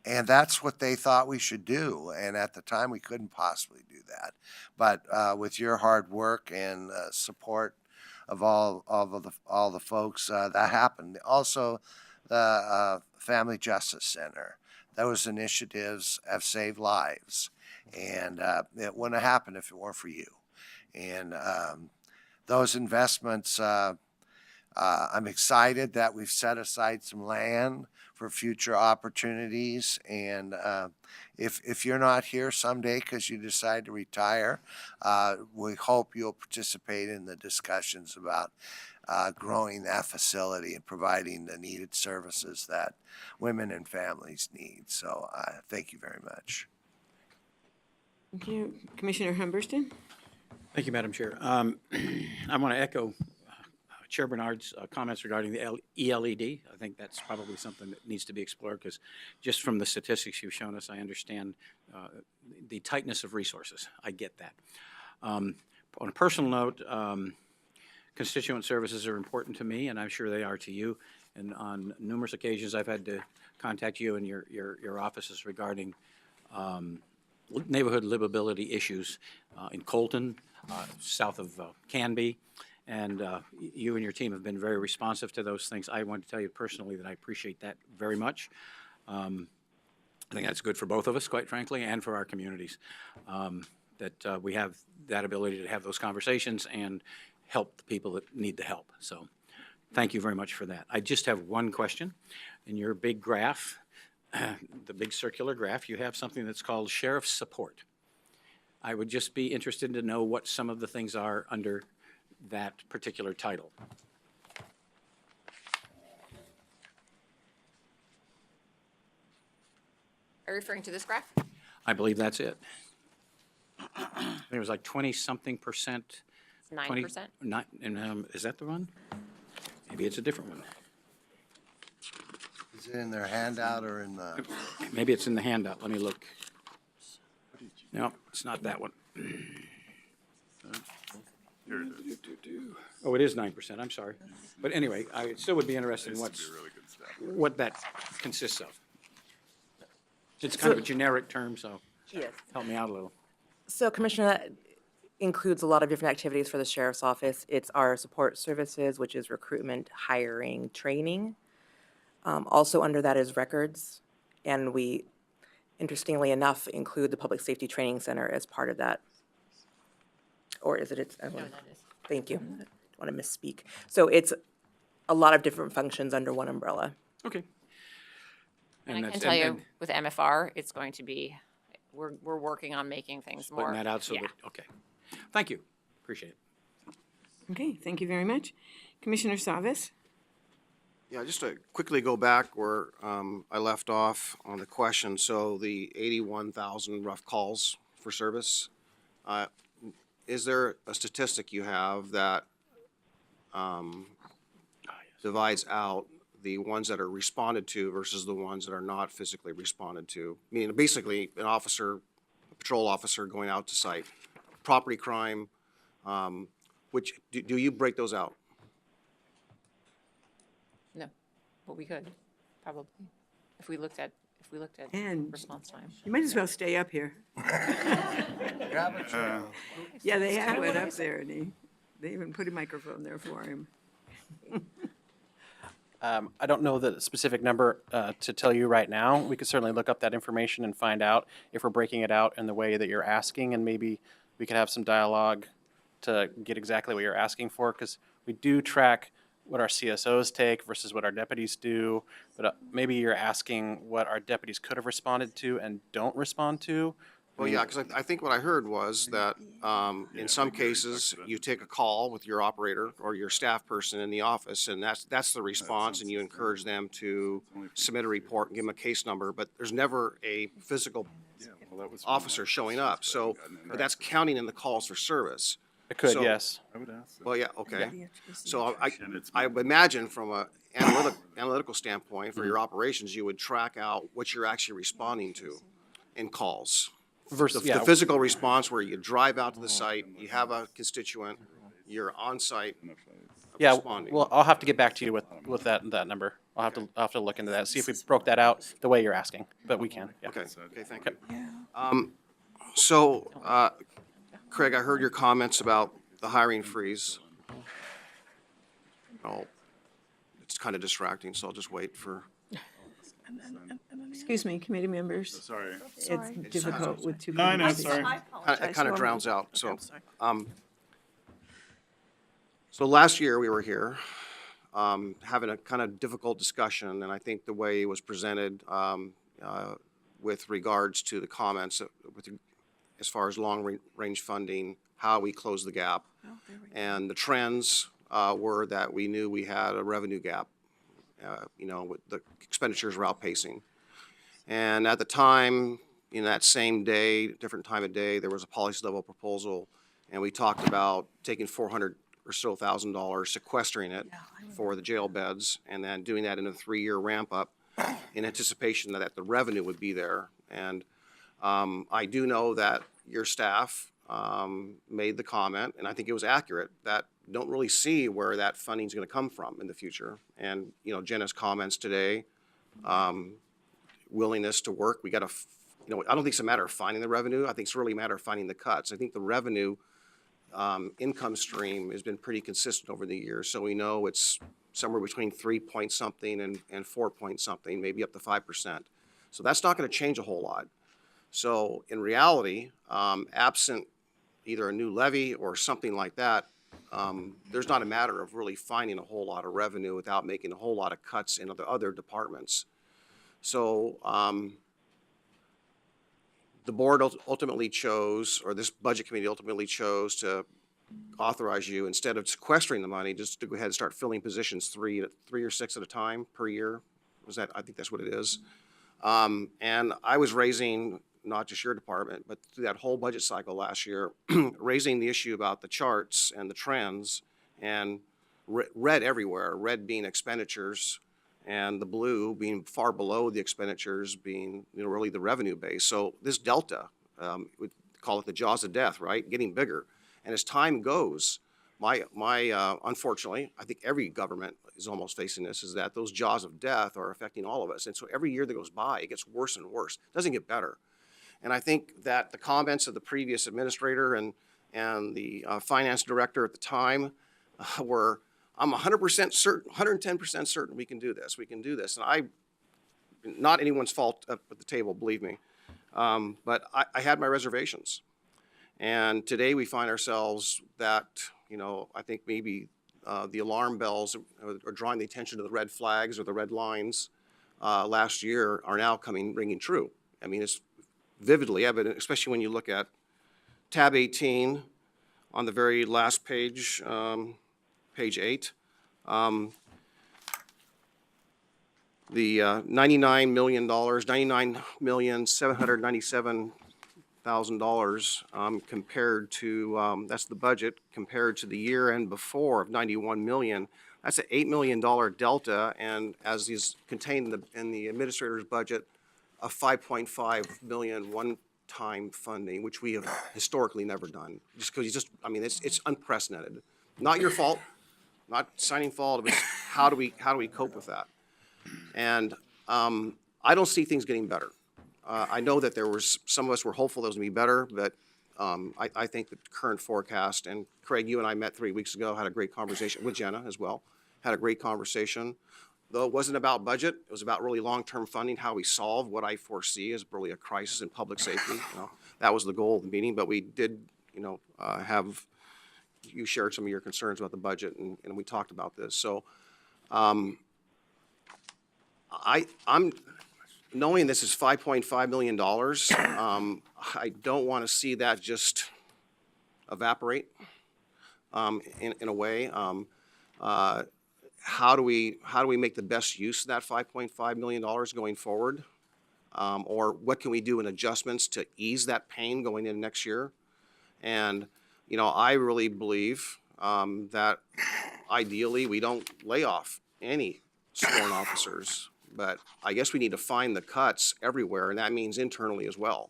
And that's what they thought we should do. And at the time, we couldn't possibly do that. But with your hard work and support of all the folks, that happened. Also, the Family Justice Center. Those initiatives have saved lives. And it wouldn't have happened if it weren't for you. And those investments, I'm excited that we've set aside some land for future opportunities. And if you're not here someday because you decide to retire, we hope you'll participate in the discussions about growing that facility and providing the needed services that women and families need. So thank you very much. Thank you. Commissioner Humberston? Thank you, Madam Chair. I want to echo Chair Bernard's comments regarding the ELED. I think that's probably something that needs to be explored because just from the statistics you've shown us, I understand the tightness of resources. I get that. On a personal note, constituent services are important to me, and I'm sure they are to you. And on numerous occasions, I've had to contact you and your offices regarding neighborhood livability issues in Colton, south of Canby. And you and your team have been very responsive to those things. I want to tell you personally that I appreciate that very much. I think that's good for both of us, quite frankly, and for our communities, that we have that ability to have those conversations and help the people that need the help. So thank you very much for that. I just have one question. In your big graph, the big circular graph, you have something that's called sheriff support. I would just be interested to know what some of the things are under that particular title. Are you referring to this graph? I believe that's it. There was like 20-something%. It's 9%. Not, and is that the one? Maybe it's a different one. Is it in their handout or in the? Maybe it's in the handout. Let me look. No, it's not that one. Here it is. Oh, it is 9%. I'm sorry. But anyway, I still would be interested in Used to be really good stuff. what that consists of. It's kind of a generic term, so Yes. help me out a little. So Commissioner, that includes a lot of different activities for the sheriff's office. It's our support services, which is recruitment, hiring, training. Also under that is records. And we, interestingly enough, include the Public Safety Training Center as part of that. Or is it? No, that is. Thank you. I don't want to misspeak. So it's a lot of different functions under one umbrella. Okay. And I that's- can tell you, with MFR, it's going to be, we're working on making things more. Putting that out so yeah. that, okay. Thank you. Appreciate it. Okay, thank you very much. Commissioner Savas? Yeah, just to quickly go back where I left off on the question. So the 81,000 rough calls for service. Is there a statistic you have that divides out the ones that are responded to versus the ones that are not physically responded to? Meaning, basically, an officer, a patrol officer going out to site, property crime, which, do you break those out? No, but we could, probably, if we looked at And response time. you might as well stay up here. Yeah, they have one up there, and they even put a microphone there for him. I don't know the specific number to tell you right now. We could certainly look up that information and find out if we're breaking it out in the way that you're asking, and maybe we could have some dialogue to get exactly what you're asking for, because we do track what our CSOs take versus what our deputies do, but maybe you're asking what our deputies could have responded to and don't respond to. Well, yeah, because I think what I heard was that in some cases, you take a call with your operator or your staff person in the office, and that's the response, and you encourage them to submit a report and give them a case number, but there's never a physical officer showing up. So, but that's counting in the calls for service. It could, So- yes. I would ask that. Well, yeah, okay. So And it's- I would imagine from a analytical standpoint for your operations, you would track out what you're actually responding to in calls. Versus, The yeah, physical response where you drive out to the site, you have a constituent, you're on site yeah. responding. Well, I'll have to get back to you with that number. I'll have to look into that, see if we broke that out the way you're asking, but we can. Yeah. Okay, thank you. So, Craig, I heard your comments about the hiring freeze. Oh, it's kind of distracting, so I'll just wait for. Excuse me, committee members. Sorry. It's difficult with two. No, I know, committees. sorry. It kind of drowns out, so. So last year, we were here, having a kind of difficult discussion, and I think the way it was presented, with regards to the comments, as far as long-range funding, how we close the gap. And the trends, were that we knew we had a revenue gap, with the expenditures were outpacing. And at the time, in that same day, different time of day, there was a policy level proposal, and we talked about taking $400,000 or so, sequestering it for the jail beds, and then doing that in a 3-year ramp up in anticipation that the revenue would be there. And I do know that your staff made the comment, and I think it was accurate, that don't really see where that funding is going to come from in the future. And, Jenna's comments today, willingness to work, we got to, I don't think it's a matter of finding the revenue. I think it's really a matter of finding the cuts. I think the revenue income stream has been pretty consistent over the years. So we know it's somewhere between 3 point something and 4 point something, maybe up to 5%. So that's not going to change a whole lot. So in reality, absent either a new levy or something like that, there's not a matter of really finding a whole lot of revenue without making a whole lot of cuts in other departments. So the board ultimately chose, or this budget committee ultimately chose to authorize you, instead of sequestering the money, just to go ahead and start filling positions three or six at a time per year. I think that's what it is. And I was raising, not just your department, but through that whole budget cycle last year, raising the issue about the charts and the trends, and red everywhere, red being expenditures, and the blue being far below the expenditures being, really the revenue base. So this delta, we call it the jaws of death, right? Getting bigger. And as time goes, unfortunately, I think every government is almost facing this, is that those jaws of death are affecting all of us. And so every year that goes by, it gets worse and worse. It doesn't get better. And I think that the comments of the previous administrator and the finance director at the time were, I'm 100% certain, 110% certain we can do this. We can do this. And not anyone's fault up at the table, believe me. But I had my reservations. And today we find ourselves that, I think maybe the alarm bells are drawing the attention to the red flags or the red lines last year are now ringing true. I mean, it's vividly evident, especially when you look at tab 18 on the very last page, page 8. The $99 million, $99,797,000 $100,000 compared to, that's the budget, compared to the year end before of 91 million. That's an $8 million delta, and as is contained in the administrator's budget, a 5.5 million one-time funding, which we have historically never done. Just because I mean, it's unprecedented. Not your fault, not signing fault, but how do we cope with that? And I don't see things getting better. I know that some of us were hopeful that it was gonna be better, but I think the current forecast, and Craig, you and I met 3 weeks ago, had a great conversation with Jenna as well, had a great conversation. Though it wasn't about budget, it was about really long-term funding, how we solve what I foresee as really a crisis in public safety. You know, that was the goal of the meeting, but we did, have, you shared some of your concerns about the budget, and we talked about this. So I'm knowing this is $5.5 million, I don't want to see that just evaporate in a way. How do we make the best use of that $5.5 million going forward? Or what can we do in adjustments to ease that pain going into next year? And, I really believe that ideally we don't lay off any sworn officers, but I guess we need to find the cuts everywhere, and that means internally as well.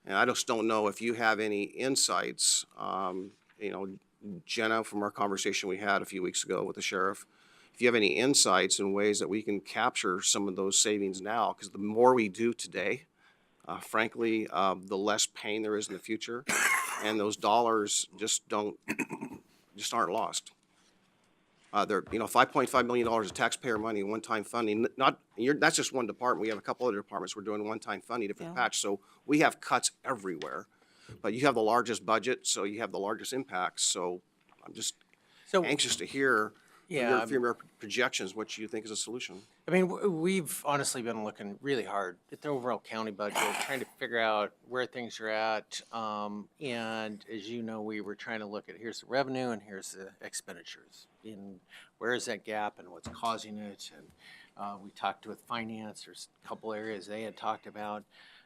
And I just don't know if you have any insights, Jenna, from our conversation we had a few weeks ago with the sheriff, if you have any insights and ways that we can capture some of those savings now, because the more we do today, frankly, the less pain there is in the future, and those dollars just aren't lost. They're, $5.5 million of taxpayer money, one-time funding. That's just one department. We have a couple other departments. We're doing one-time funding, different patch. So we have cuts everywhere. But you have the largest budget, so you have the largest impacts. So I'm just anxious to hear from your projections what you think is a solution. I mean, we've honestly been looking really hard at the overall county budget, trying to figure out where things are at. And as you know, we were trying to look at here's the revenue and here's the expenditures. And where is that gap and what's causing it? And we talked with finance. There's a couple areas they had talked about.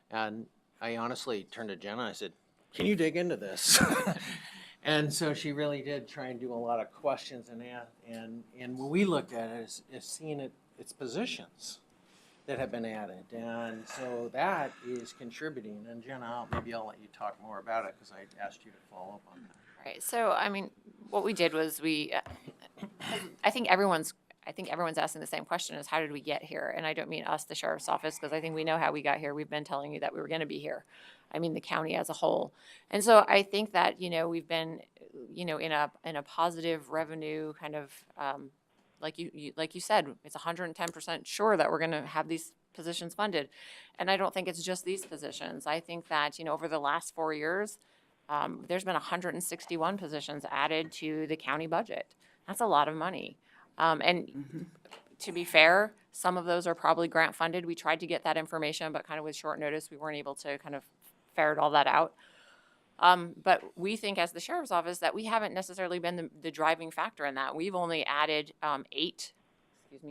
And I honestly turned to Jenna. I said, can you dig into this? And so she really did try and do a lot of questions and when we looked at it, it's seeing it's positions that have been added, and so that is contributing. And Jenna, maybe I'll let you talk more about it because I asked you to follow up on that. Right, so, I mean, what we did was I think everyone's asking the same question, is how did we get here? And I don't mean us, the sheriff's office, because I think we know how we got here. We've been telling you that we were gonna be here. I mean, the county as a whole. And so I think that, we've been, in a positive revenue kind of, like you said, it's 110% sure that we're gonna have these positions funded. And I don't think it's just these positions. I think that, over the last 4 years, there's been 161 positions added to the county budget. That's a lot of money. To be fair, some of those are probably grant funded. We tried to get that information, but kind of with short notice, we weren't able to kind of ferret all that out. But we think as the sheriff's office that we haven't necessarily been the driving factor in that. We've only added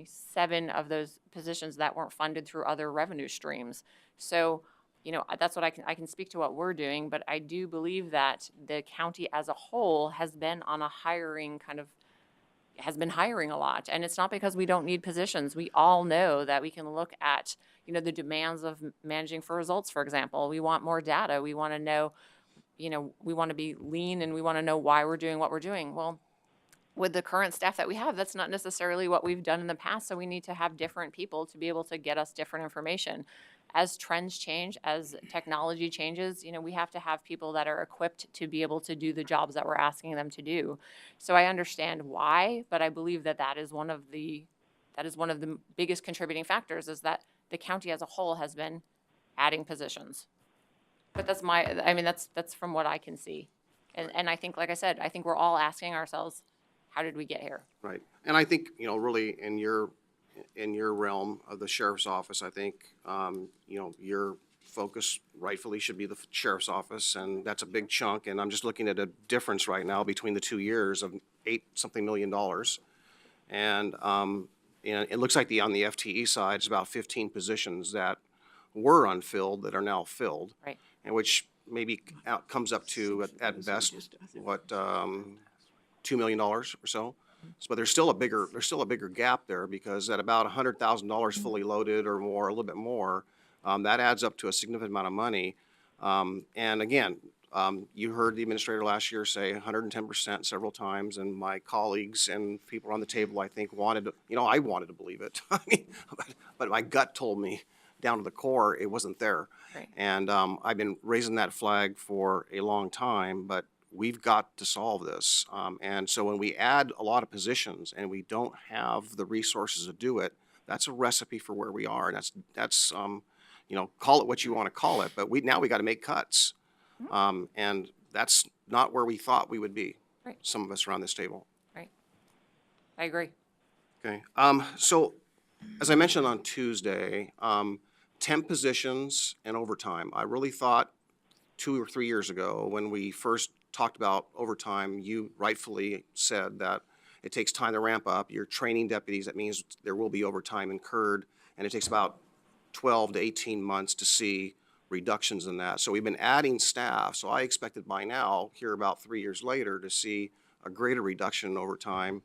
7 of those positions that weren't funded through other revenue streams. So, that's what I can speak to what we're doing, but I do believe that the county as a whole has been on a hiring has been hiring a lot. And it's not because we don't need positions. We all know that we can look at, the demands of managing for results, for example. We want more data. We want to know, we want to be lean, and we want to know why we're doing what we're doing. Well, with the current staff that we have, that's not necessarily what we've done in the past. So we need to have different people to be able to get us different information. As trends change, as technology changes, we have to have people that are equipped to be able to do the jobs that we're asking them to do. So I understand why, but I believe that is one of the biggest contributing factors, is that the county as a whole has been adding positions. But that's from what I can see. And I think, like I said, I think we're all asking ourselves, how did we get here? Right. And I think, really in your realm of the sheriff's office, I think, your focus rightfully should be the sheriff's office, and that's a big chunk. And I'm just looking at a difference right now between the 2 years of $8-something million. And it looks like on the FTE side, it's about 15 positions that were unfilled that are now filled. Right. And which maybe comes up to, at best, what, $2 million or so. But there's still a bigger gap there, because at about $100,000 fully loaded or more, a little bit more, that adds up to a significant amount of money. And again, you heard the administrator last year say 110% several times, and my colleagues and people around the table, I think, wanted to, I wanted to believe it. I mean, but my gut told me down to the core it wasn't there. Right. And I've been raising that flag for a long time, but we've got to solve this. And so when we add a lot of positions and we don't have the resources to do it, that's a recipe for where we are. And that's call it what you want to call it, but now we got to make cuts. And that's not where we thought we would be. Right. Some of us around this table. Right. I agree. Okay. So as I mentioned on Tuesday, temp positions and overtime. I really thought 2 or 3 years ago when we first talked about overtime, you rightfully said that it takes time to ramp up. You're training deputies. That means there will be overtime incurred, and it takes about 12 to 18 months to see reductions in that. So we've been adding staff. So I expected by now, here about 3 years later, to see a greater reduction in overtime.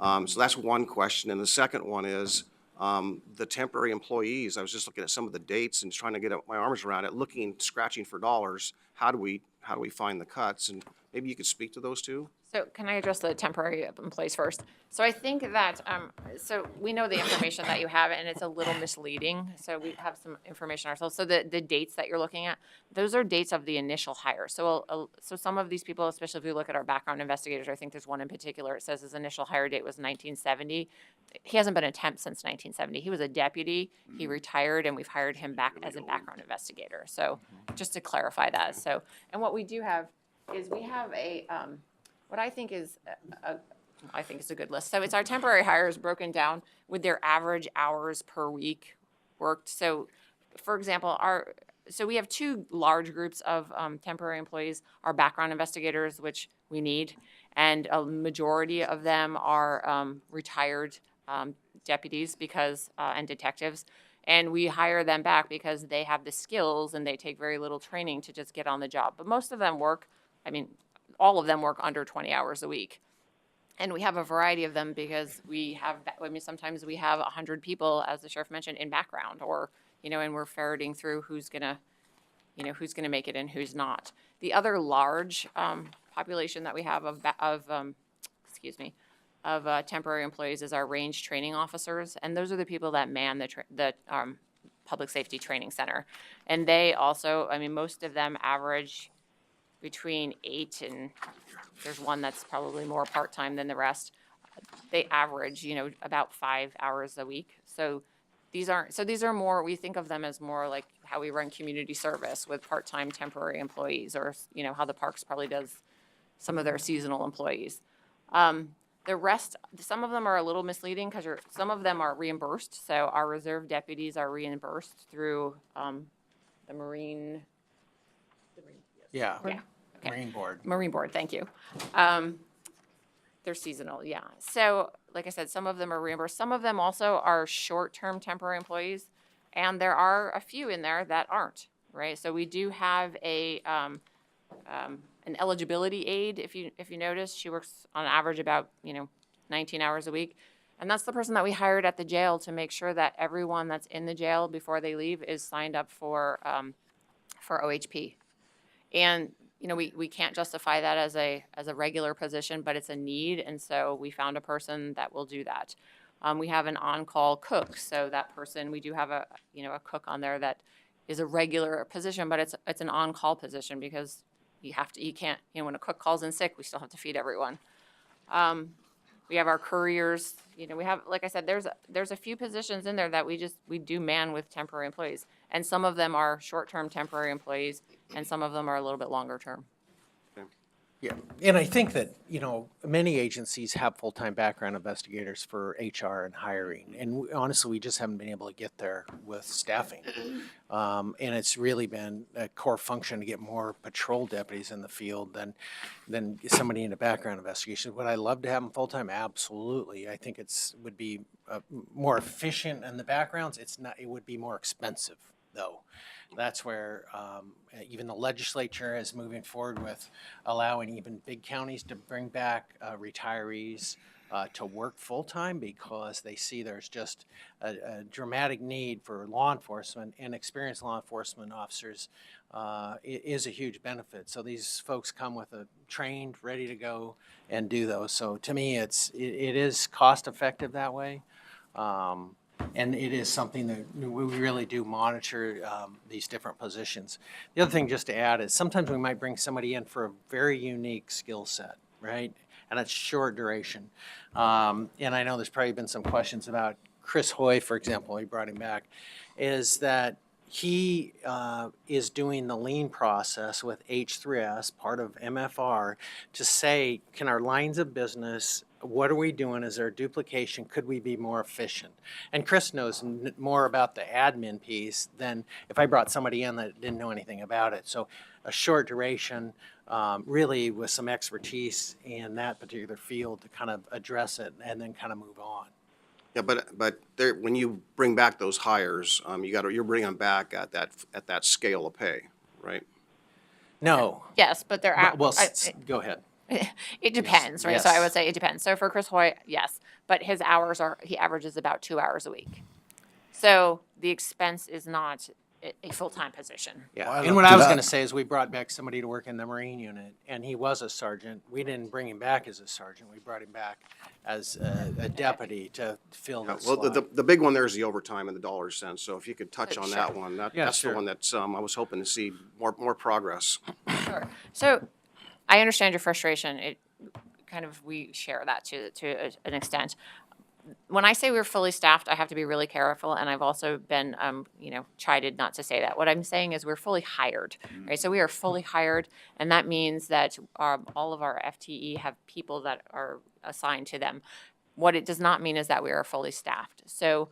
So that's one question. And the second one is the temporary employees. I was just looking at some of the dates and trying to get my arms around it, scratching for dollars. How do we find the cuts? And maybe you could speak to those two? So can I address the temporary employees first? So I think that, so we know the information that you have, and it's a little misleading. So we have some information ourselves. So the dates that you're looking at, those are dates of the initial hire. So some of these people, especially if you look at our background investigators, I think there's one in particular, it says his initial hire date was 1970. He hasn't been a temp since 1970. He was a deputy, he retired, and we've hired him back as a background investigator. So just to clarify that. So, and what we do have is we have a, what I think is a good list. So it's our temporary hires broken down with their average hours per week worked. So, for example, so we have 2 large groups of temporary employees. Our background investigators, which we need, and a majority of them are retired deputies and detectives. And we hire them back because they have the skills and they take very little training to just get on the job. But most of them work, all of them work under 20 hours a week. And we have a variety of them because sometimes we have 100 people, as the sheriff mentioned, in background, or, and we're ferreting through who's gonna make it and who's not. The other large population that we have of temporary employees is our range training officers, and those are the people that man the public safety training center. And they also, most of them average between 8 and there's one that's probably more part-time than the rest. They average, about 5 hours a week. So these are more, we think of them as more like how we run community service with part-time temporary employees, or, how the parks probably does some of their seasonal employees. The rest, some of them are a little misleading because some of them are reimbursed. So our reserve deputies are reimbursed through the Marine. Yeah. Yeah. Okay. Marine Board. Thank you. They're seasonal, yeah. So, like I said, some of them are reimbursed. Some of them also are short-term temporary employees, and there are a few in there that aren't, right? So we do have an eligibility aide. If you notice, she works on average about 19 hours a week, and that's the person that we hired at the jail to make sure that everyone that's in the jail before they leave is signed up for OHP. And we can't justify that as a regular position, but it's a need, and so we found a person that will do that. We have an on-call cook, so that person, we do have a cook on there that is a regular position, but it's an on-call position because you can't, when a cook calls in sick, we still have to feed everyone. We have our couriers, we have, like I said, there's a few positions in there that we do man with temporary employees. And some of them are short-term temporary employees, and some of them are a little bit longer term. Yeah, and I think that, many agencies have full-time background investigators for HR and hiring. And honestly, we just haven't been able to get there with staffing. And it's really been a core function to get more patrol deputies in the field than somebody in a background investigation. Would I love to have them full-time? Absolutely. I think would be more efficient in the backgrounds. It would be more expensive though. That's where even the legislature is moving forward with allowing even big counties to bring back retirees to work full-time, because they see there's just a dramatic need for law enforcement, and experienced law enforcement officers is a huge benefit. So these folks come with a trained, ready to go and do those. So to me, it is cost-effective that way. And it is something that we really do monitor these different positions. The other thing just to add is sometimes we might bring somebody in for a very unique skill set, right? And it's short duration. And I know there's probably been some questions about Chris Hoy, for example, we brought him back, is that he is doing the lean process with H3S, part of MFR, to say, can our lines of business, what are we doing? Is there duplication? Could we be more efficient? And Chris knows more about the admin piece than if I brought somebody in that didn't know anything about it. So a short duration, really with some expertise in that particular field to kind of address it and then kind of move on. Yeah, but there, when you bring back those hires, you're bringing them back at that scale of pay, right? No. Yes, but they're at, Well, go ahead. it depends, right? So I yes. would say it depends. So for Chris Hoy, yes, but his hours he averages about 2 hours a week. So the expense is not a full-time position. Yeah, Why and not? what I was Did I- gonna say is we brought back somebody to work in the Marine unit, and he was a sergeant. We didn't bring him back as a sergeant, we brought him back as a deputy to fill that Well, slot. the big one there is the overtime and the dollar cents. So if you could touch on Sure. that one, Yeah, that's sure. the one that's, I was hoping to see more progress. Sure. So I understand your frustration. We share that to an extent. When I say we're fully staffed, I have to be really careful, and I've also been, chided not to say that. What I'm saying is we're fully hired, right? So we are fully hired, and that means that all of our FTE have people that are assigned to them. What it does not mean is that we are fully staffed. So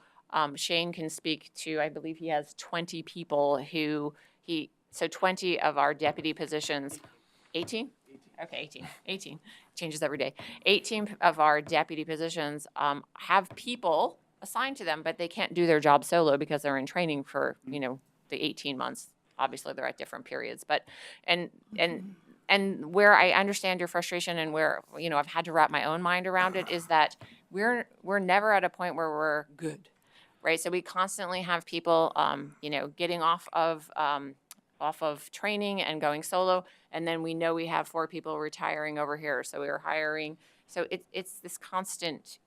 Shane can speak to, I believe he has 20 people so 20 of our deputy positions, 18? Okay, 18. Changes every day. 18 of our deputy positions have people assigned to them, but they can't do their job solo because they're in training for, the 18 months. Obviously, they're at different periods. But, and where I understand your frustration and where, I've had to wrap my own mind around it is that we're never at a point where we're good, right? So we constantly have people, getting off of training and going solo, and then we know we have 4 people retiring over here, so we are hiring. So it's this constant,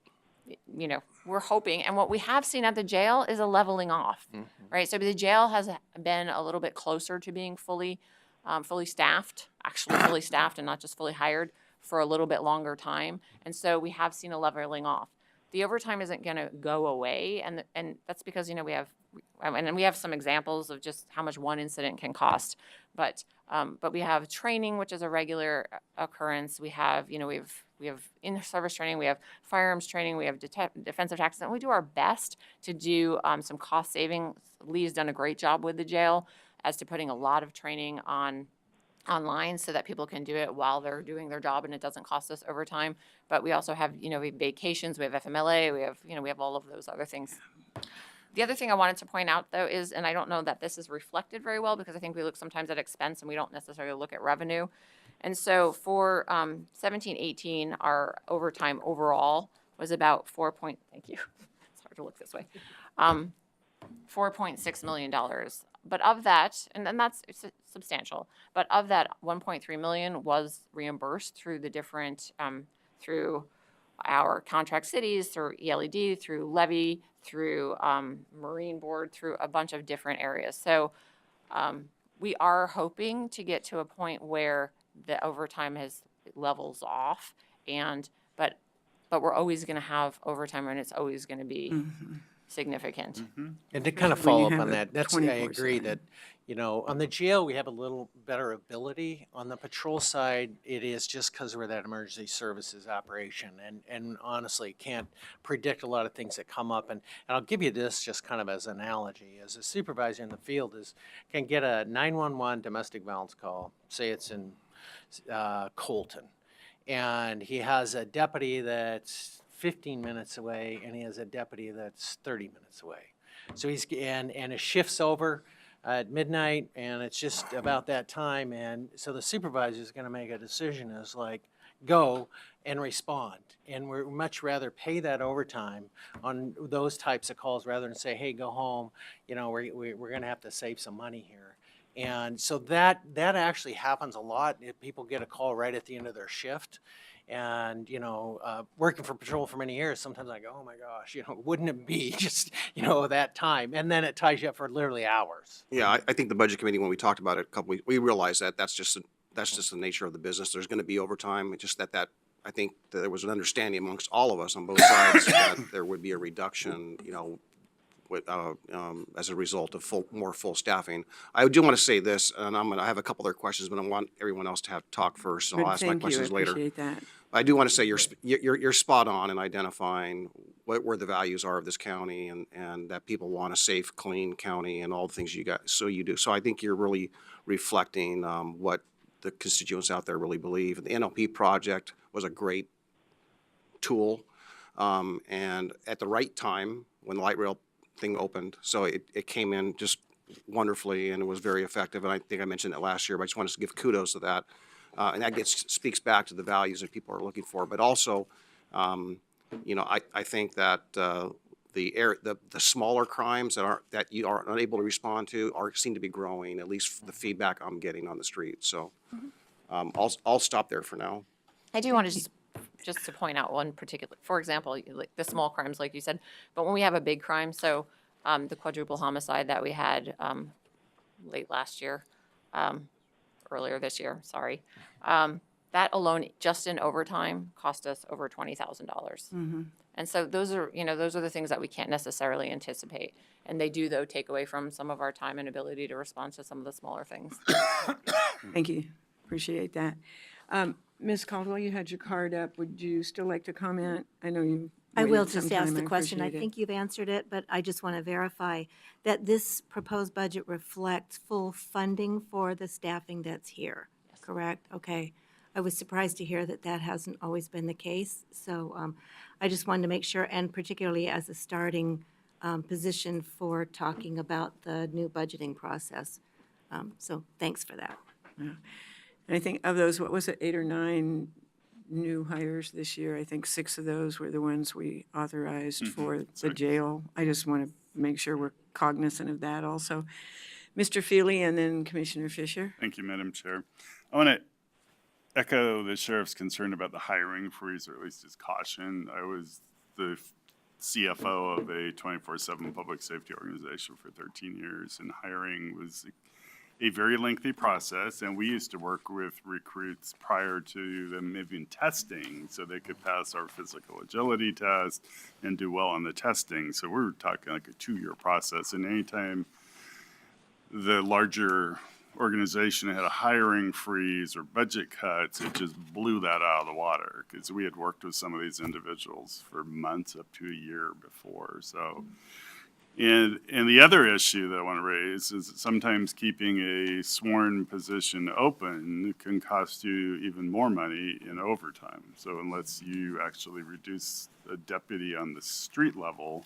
we're hoping, and what we have seen at the jail is a leveling off, right? So the jail has been a little bit closer to being fully staffed, actually fully staffed and not just fully hired for a little bit longer time, and so we have seen a leveling off. The overtime isn't going to go away, and that's because we have some examples of just how much one incident can cost. But we have training, which is a regular occurrence. We have we have in-service training, we have firearms training, we have defensive tactics, and we do our best to do some cost saving. Lee's done a great job with the jail as to putting a lot of training online so that people can do it while they're doing their job and it doesn't cost us overtime. But we also have, we have vacations, we have FMLA, we have all of those other things. The other thing I wanted to point out though is, and I don't know that this is reflected very well because I think we look sometimes at expense and we don't necessarily look at revenue. And so for 17-18, our overtime overall was about thank you. It's hard to look this way. $4.6 million. But of that, and that's substantial, but of that 1.3 million was reimbursed through the different, through our contract cities, through ELED, through levy, through Marine Board, through a bunch of different areas. So we are hoping to get to a point where the overtime levels off, but we're always going to have overtime, and it's always going to be significant. And to kind of Especially when you follow up have on it that, I agree 24/7. that, on the jail, we have a little better ability. On the patrol side, it is just because we're that emergency services operation and honestly can't predict a lot of things that come up. And I'll give you this just kind of as an analogy. As a supervisor in the field can get a 911 domestic violence call, say it's in Colton, and he has a deputy that's 15 minutes away, and he has a deputy that's 30 minutes away. So and his shift's over. at midnight, and it's just about that time, and so the supervisor is going to make a decision as like, go and respond. And we're much rather pay that overtime on those types of calls rather than say, hey, go home, you know, we're going to have to save some money here. And so that actually happens a lot. If people get a call right at the end of their shift, and working for patrol for many years, sometimes I go, oh my gosh, wouldn't it be just that time? And then it ties you up for literally hours. Yeah, I think the budget committee, when we talked about it a couple weeks, we realized that that's just the nature of the business. There's gonna be overtime. It's just that I think that there was an understanding amongst all of us on both sides that there would be a reduction, with, as a result of more full staffing. I do want to say this, and I have a couple other questions, but I want everyone else to have talk first, so I'll ask my questions later. Appreciate that. I do want to say you're spot on in identifying where the values are of this county, and that people want a safe, clean county and all the things you got, so you do. So I think you're really reflecting what the constituents out there really believe. The NLP project was a great tool, and at the right time, when the light rail thing opened, so it came in just wonderfully, and it was very effective, and I think I mentioned it last year, but I just wanted to give kudos to that. And that speaks back to the values that people are looking for. But also, I think that the smaller crimes that you are unable to respond to seem to be growing. At least the feedback I'm getting on the street. So I'll stop there for now. I do want to just to point out one particular, for example, like the small crimes, like you said, but when we have a big crime, so the quadruple homicide that we had late last year, earlier this year, sorry, that alone, just in overtime, cost us over $20,000. And so those are the things that we can't necessarily anticipate. And they do, though, take away from some of our time and ability to respond to some of the smaller things. Thank you. Appreciate that. Ms. Caldwell, you had your card up. Would you still like to comment? I know you. I will waited some just ask time. the question. I appreciate it. think you've answered it, but I just want to verify that this proposed budget reflects full funding for the staffing that's here, correct? Okay. I was surprised to hear that that hasn't always been the case. So I just wanted to make sure, and particularly as a starting position for talking about the new budgeting process. So thanks for that. And I think of those, what was it, 8 or 9 new hires this year? I think 6 of those were the ones we authorized for the jail. I just want to make sure we're cognizant of that also. Mr. Feely and then Commissioner Fisher. Thank you, Madam Chair. I want to echo the sheriff's concern about the hiring freeze, or at least his caution. I was the CFO of a 24/7 public safety organization for 13 years, and hiring was a very lengthy process, and we used to work with recruits prior to them even testing so they could pass our physical agility test and do well on the testing. So we were talking like a 2-year process, and anytime the larger organization had a hiring freeze or budget cuts, it just blew that out of the water, because we had worked with some of these individuals for months up to a year before. So and the other issue that I want to raise is that sometimes keeping a sworn position open can cost you even more money in overtime. So unless you actually reduce a deputy on the street level,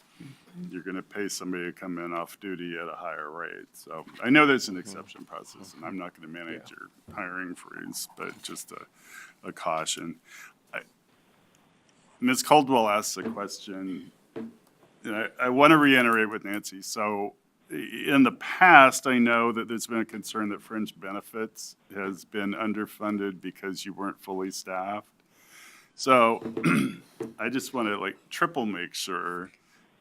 you're going to pay somebody to come in off duty at a higher rate. So I know there's an exception process, and I'm not going to manage your hiring freeze, but just a caution. Ms. Caldwell asked a question. I want to reiterate with Nancy. So in the past, I know that there's been a concern that fringe benefits has been underfunded because you weren't fully staffed. So I just want to triple make sure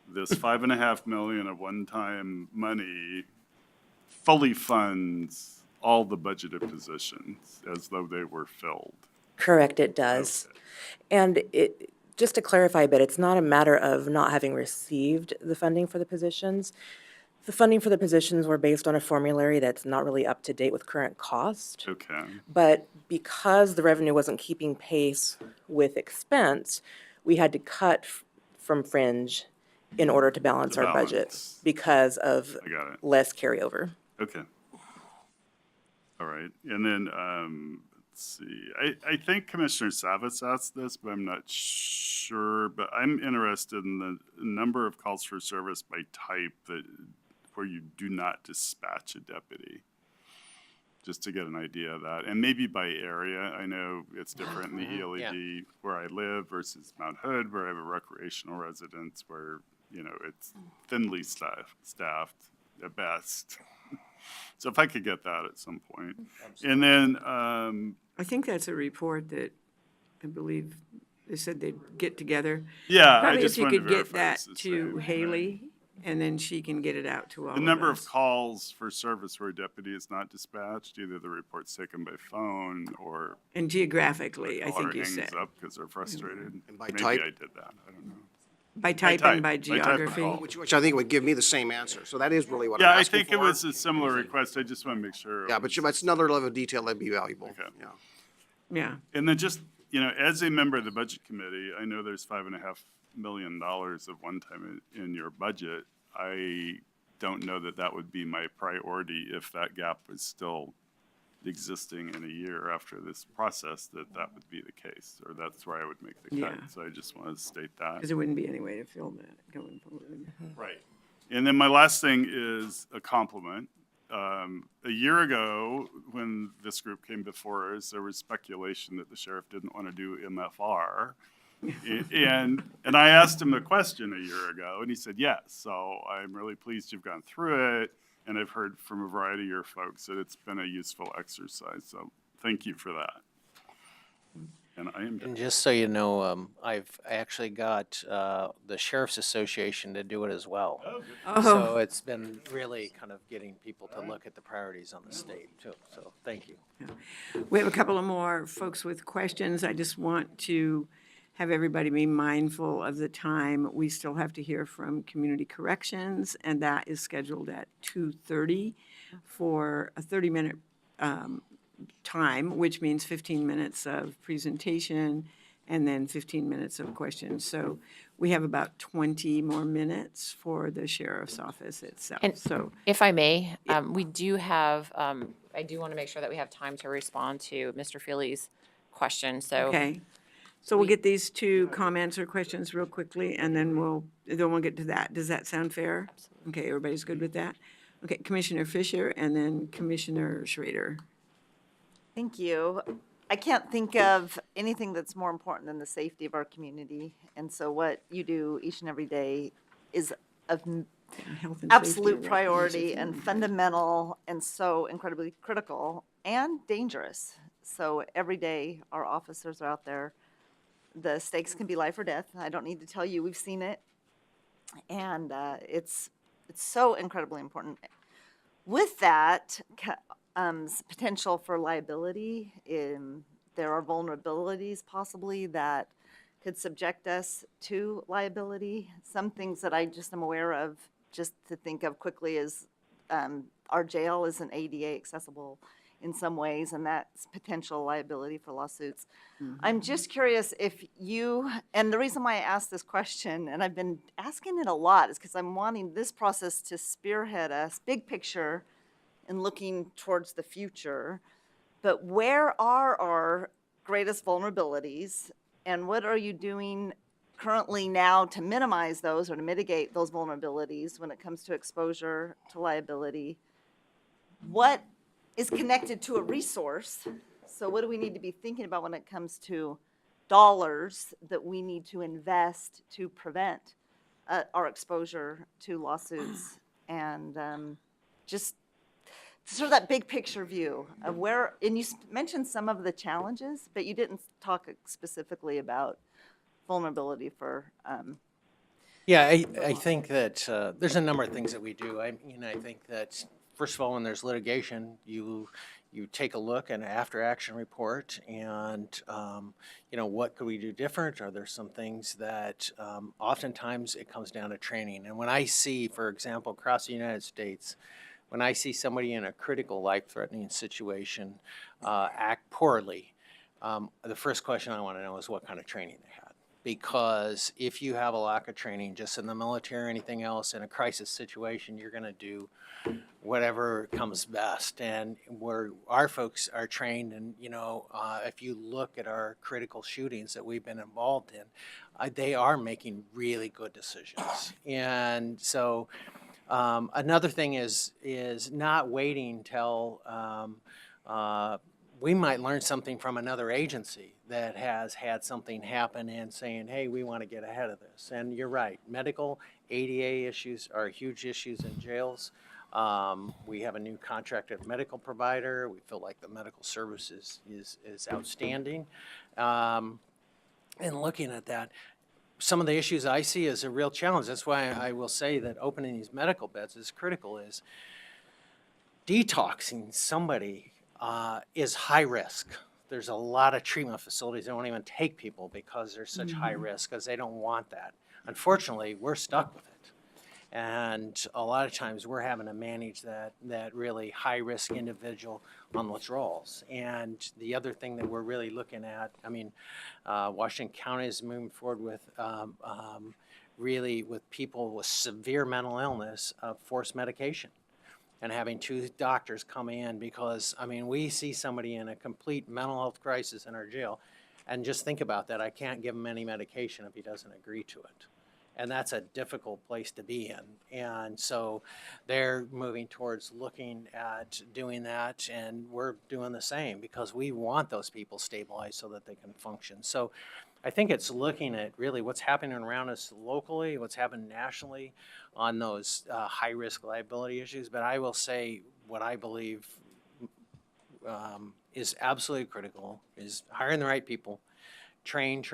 this $5.5 million of one-time money fully funds all the budgeted positions as though they were filled. Correct, it does. Okay. And just to clarify a bit, it's not a matter of not having received the funding for the positions. The funding for the positions were based on a formulary that's not really up to date with current cost. Okay. But because the revenue wasn't keeping pace with expense, we had to cut from fringe in order to balance our budget balance. because of I got it. less carryover. Okay. All right. And then, let's see, I think Commissioner Savas asked this, but I'm not sure. But I'm interested in the number of calls for service by type that where you do not dispatch a deputy. Just to get an idea of that, and maybe by area. I know it's different in the ELED where I live versus Mount Hood, where I have a recreational residence where, you know, it's thinly staffed at best. So if I could get that at some point. And then, I think that's a report that I believe they said they'd get together. yeah, I Probably just if you wanted to could get verify that it's the to same, right? Haley, and then she can get it out to all The of number of us. calls for service where a deputy is not dispatched, either the report's taken by phone or And geographically, I caller think you hangs said. up because they're frustrated. And by Maybe type? I did that, I don't know. By type and by type of geography. call. Which I think would give me the same answer. So that is really what I'm Yeah, I asking think it for. was a similar request. I just want to make sure. it Yeah, but was- it's another level of detail that'd be valuable. Okay. Yeah. Yeah. And then just, you know, as a member of the budget committee, I know there's $5.5 million of one-time in your budget. I don't know that that would be my priority if that gap was still existing in a year after this process, that would be the case, or that's where I would make the cut. Yeah. So I just want to state that. Because there wouldn't be any way to fill that going forward. Right. And then my last thing is a compliment. A year ago, when this group came before us, there was speculation that the sheriff didn't want to do MFR. And I asked him the question a year ago, and he said yes. So I'm really pleased you've gone through it, and I've heard from a variety of your folks that it's been a useful exercise. So thank you for that. And I am done. And just so you know, I've actually got the Sheriff's Association to do it as well. So it's been really kind of getting people to look at the priorities on the state too. So thank you. We have a couple of more folks with questions. I just want to have everybody be mindful of the time. We still have to hear from Community Corrections, and that is scheduled at 2:30 for a 30-minute time, which means 15 minutes of presentation and then 15 minutes of questions. So we have about 20 more minutes for the sheriff's office itself. And So, if I may, we do have, I do want to make sure that we have time to respond to Mr. Feely's question, so. okay. So we'll get these two comments or questions real quickly, and then we'll get to that. Does that sound fair? Okay, everybody's good with that? Okay, Commissioner Fisher and then Commissioner Schrader. Thank you. I can't think of anything that's more important than the safety of our community. And so what you do each and every day is of Health and safety absolute of our priority and community. fundamental and so incredibly critical and dangerous. So every day, our officers are out there. The stakes can be life or death. I don't need to tell you, we've seen it. And it's so incredibly important. With that, potential for liability, there are vulnerabilities possibly that could subject us to liability. Some things that I just am aware of, just to think of quickly, is our jail isn't ADA accessible in some ways, and that's potential liability for lawsuits. I'm just curious if you, and the reason why I asked this question, and I've been asking it a lot, is because I'm wanting this process to spearhead us, big picture, and looking towards the future. But where are our greatest vulnerabilities, and what are you doing currently now to minimize those or to mitigate those vulnerabilities when it comes to exposure to liability? What is connected to a resource? So what do we need to be thinking about when it comes to dollars that we need to invest to prevent our exposure to lawsuits? And just sort of that big picture view of where, and you mentioned some of the challenges, but you didn't talk specifically about vulnerability for, Yeah, I think that there's a number of things that we do. I think that, first of all, when there's litigation, you take a look at an after-action report and, what could we do different? Are there some things that oftentimes it comes down to training? And when I see, for example, across the United States, when I see somebody in a critical life-threatening situation act poorly, the first question I want to know is what kind of training they had. Because if you have a lack of training just in the military or anything else, in a crisis situation, you're going to do whatever comes best. And where our folks are trained, and if you look at our critical shootings that we've been involved in, they are making really good decisions. And so Another thing is not waiting till we might learn something from another agency that has had something happen and saying, hey, we want to get ahead of this. And you're right, medical ADA issues are huge issues in jails. We have a new contracted medical provider. We feel like the medical service is outstanding. And looking at that, some of the issues I see as a real challenge, that's why I will say that opening these medical beds is critical, is detoxing somebody is high risk. There's a lot of treatment facilities that won't even take people because they're such high risk, because they don't want that. Unfortunately, we're stuck with it. And a lot of times we're having to manage that really high-risk individual on withdrawals. And the other thing that we're really looking at, I mean, Washington County is moving forward with really with people with severe mental illness, forced medication, and having 2 doctors come in, because, I mean, we see somebody in a complete mental health crisis in our jail, and just think about that. I can't give him any medication if he doesn't agree to it. And that's a difficult place to be in. And so they're moving towards looking at doing that, and we're doing the same, because we want those people stabilized so that they can function. So I think it's looking at really what's happening around us locally, what's happening nationally on those high-risk liability issues. But I will say what I believe is absolutely critical is hiring the right people, train,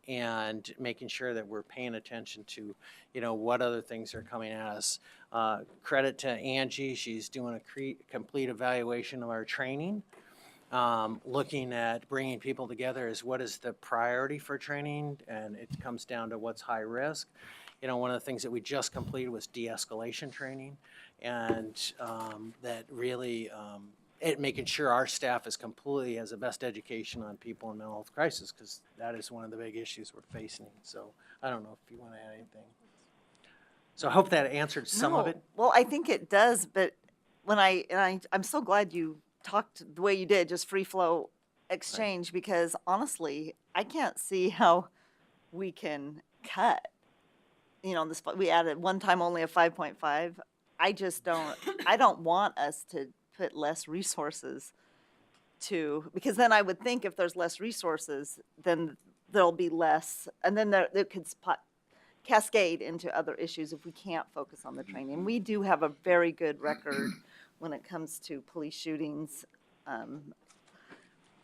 and making sure that we're paying attention to, you know, what other things are coming at us. Credit to Angie, she's doing a complete evaluation of our training, looking at bringing people together as what is the priority for training, and it comes down to what's high risk. You know, one of the things that we just completed was de-escalation training, and that really making sure our staff is completely has the best education on people in mental health crisis, because that is one of the big issues we're facing. So I don't know if you want to add anything. So I hope that answered some of No. it. Well, I think it does, but I'm so glad you talked the way you did, just free flow exchange, because honestly, I can't see how we can cut. You know, we added one time only a 5.5. I just don't, I don't want us to put less resources because then I would think if there's less resources, then there'll be less, and then there could cascade into other issues if we can't focus on the training. We do have a very good record when it comes to police shootings.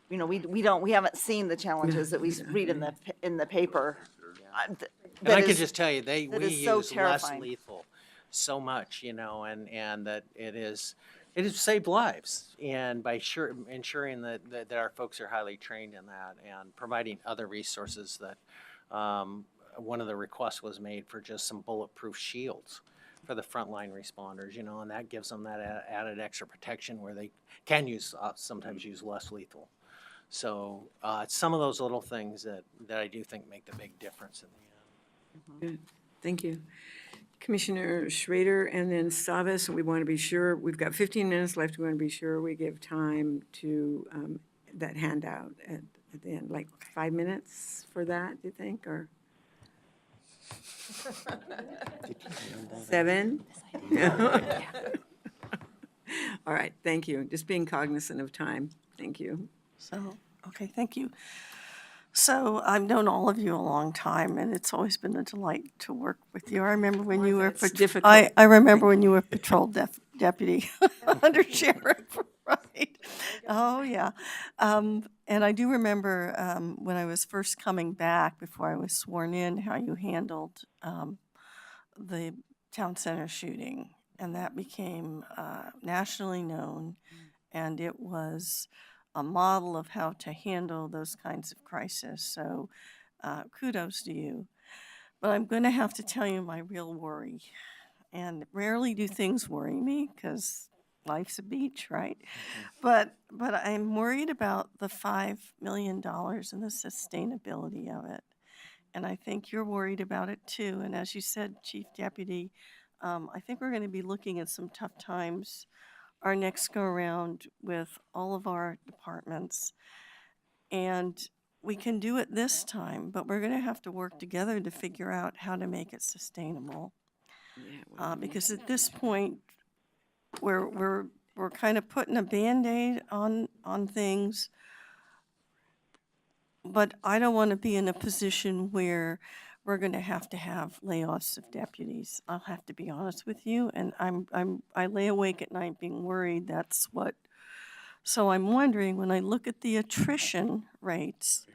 You know, we haven't seen the challenges that we read in the paper. And I can just tell you, we is so use less terrifying. lethal so much, you know, and that it has saved lives. And by ensuring that our folks are highly trained in that, and providing other resources that one of the requests was made for just some bulletproof shields for the frontline responders, you know, and that gives them that added extra protection where they can sometimes use less lethal. So some of those little things that I do think make the big difference in the end. Good, thank you. Commissioner Schrader and then Savas, we want to be sure, we've got 15 minutes left, we want to be sure we give time to that handout at the end, like 5 minutes for that, do you think, or? 7? All right, thank you, just being cognizant of time, thank you. So, okay, thank you. So I've known all of you a long time, and it's always been a delight to work with you. I remember when you were It's difficult. I remember when you were patrol deputy under sheriff, right? Oh yeah, and I do remember when I was first coming back before I was sworn in, how you handled the town center shooting, and that became nationally known, and it was a model of how to handle those kinds of crises. So kudos to you. But I'm going to have to tell you my real worry. And rarely do things worry me because life's a beach, right? But I'm worried about the $5 million and the sustainability of it. And I think you're worried about it too. And as you said, Chief Deputy, I think we're going to be looking at some tough times our next go around with all of our departments. And we can do it this time, but we're going to have to work together to figure out how to make it sustainable. Because at this point, we're kind of putting a Band-Aid on things. But I don't want to be in a position where we're going to have layoffs of deputies. I'll have to be honest with you, and I lay awake at night being worried that's what. So I'm wondering, when I look at the attrition rates,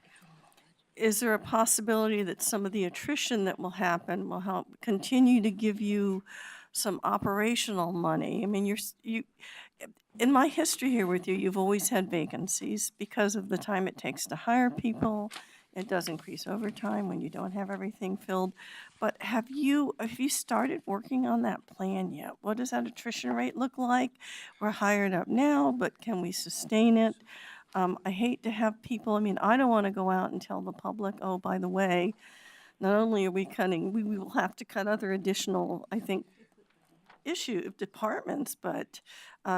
is there a possibility that some of the attrition that will happen will help continue to give you some operational money? I mean, in my history here with you, you've always had vacancies because of the time it takes to hire people. It does increase overtime when you don't have everything filled. But have you started working on that plan yet? What does that attrition rate look like? We're hired up now, but can we sustain it? I hate to have people, I mean, I don't want to go out and tell the public, oh, by the way, not only are we cutting, we will have to cut other additional, I think, departments, but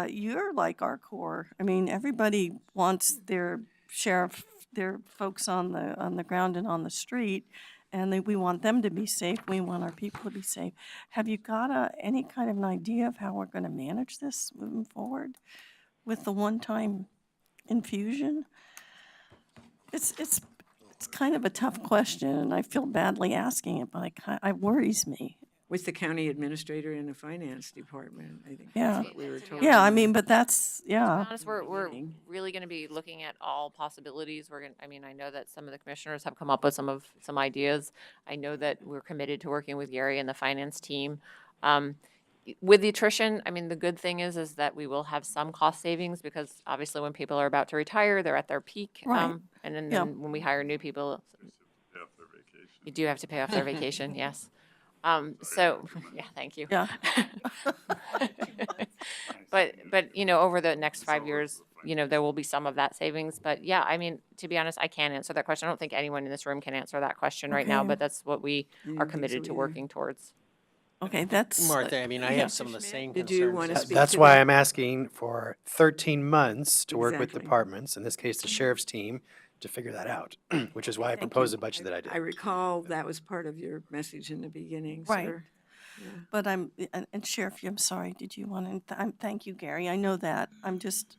you're like our core. I mean, everybody wants their sheriff, their folks on the ground and on the street, and we want them to be safe. We want our people to be safe. Have you got any kind of an idea of how we're going to manage this moving forward with the one-time infusion? It's kind of a tough question, and I feel badly asking it, but it worries me. With the county administrator and the finance department, I think Yeah. that's what we were told. Yeah, I mean, but that's, To be yeah. honest, we're really gonna be looking at all possibilities. I mean, I know that some of the commissioners have come up with some ideas. I know that we're committed to working with Gary and the finance team. With the attrition, I mean, the good thing is that we will have some cost savings because obviously when people are about to retire, they're at their peak. Right. And then Yeah. when we hire new people, Half their vacation. you do have to pay off their vacation, yes. So, yeah, thank you. Yeah. But, you know, over the next 5 years, you know, there will be some of that savings. But yeah, I mean, to be honest, I can't answer that question. I don't think anyone in this room can answer that question right now, Okay. but that's what we didn't are think committed so to either. working towards. Okay, that's. Martha, I mean, I yeah. have some of the same Did you concerns. want to speak That's to why that? I'm asking for 13 months to work with Exactly. departments, in this case, the sheriff's team, to figure that out, which is why I proposed the budget that I I did. recall that was part of your message in the beginning, Right. sir. But and Sheriff, I'm sorry, did you want to, thank you, Gary, I know that, I'm just,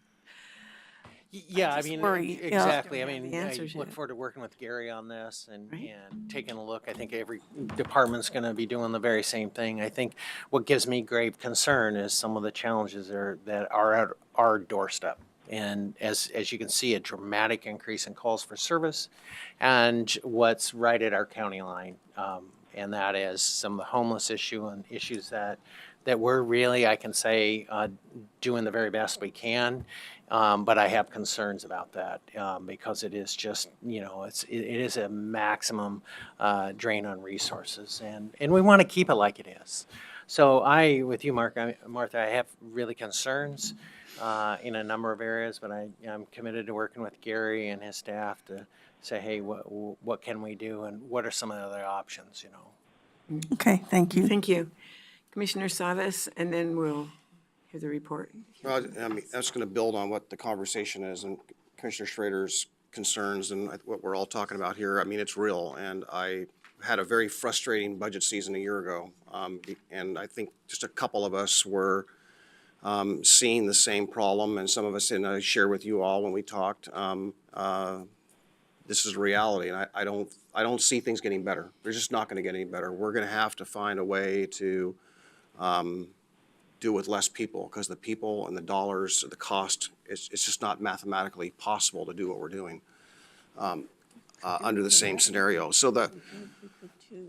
Yeah, I just mean, worry, yeah. exactly. I Don't have mean, the I answers look yet. forward to working with Gary on this and Right. taking a look. I think every department's going to be doing the very same thing. I think what gives me grave concern is some of the challenges that are at our doorstep. And as you can see, a dramatic increase in calls for service and what's right at our county line. And that is some of the homeless issue and issues that we're really, I can say, doing the very best we can. But I have concerns about that because it is just, you know, it is a maximum drain on resources. And we want to keep it like it is. So with you, Martha, I have really concerns in a number of areas, but I'm committed to working with Gary and his staff to say, hey, what can we do and what are some of the other options, you know? okay, thank you. Thank you. Commissioner Savas, and then we'll hear the report. Well, I mean, that's going to build on what the conversation is and Commissioner Schrader's concerns and what we're all talking about here. I mean, it's real, and I had a very frustrating budget season a year ago. And I think just a couple of us were seeing the same problem, and some of us, and I share with you all when we talked, this is reality, and I don't see things getting better. They're just not going to get any better. We're going to have to find a way to do with less people, because the people and the dollars, the cost, it's just not mathematically possible to do what we're doing under the same scenario. So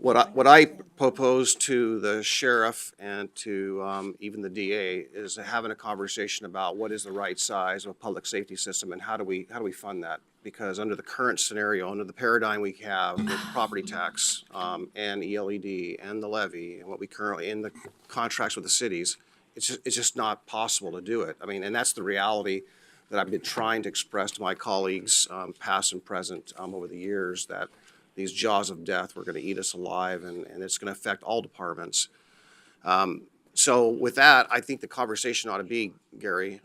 what I propose to the sheriff and to even the DA is having a conversation about what is the right size of a public safety system and how do we fund that? Because under the current scenario, under the paradigm we have with property tax and ELED and the levy and what we currently in the contracts with the cities, it's just not possible to do it. I mean, and that's the reality that I've been trying to express to my colleagues, past and present, over the years, that these jaws of death were going to eat us alive, and it's going to affect all departments. So with that, I think the conversation ought to be, Gary,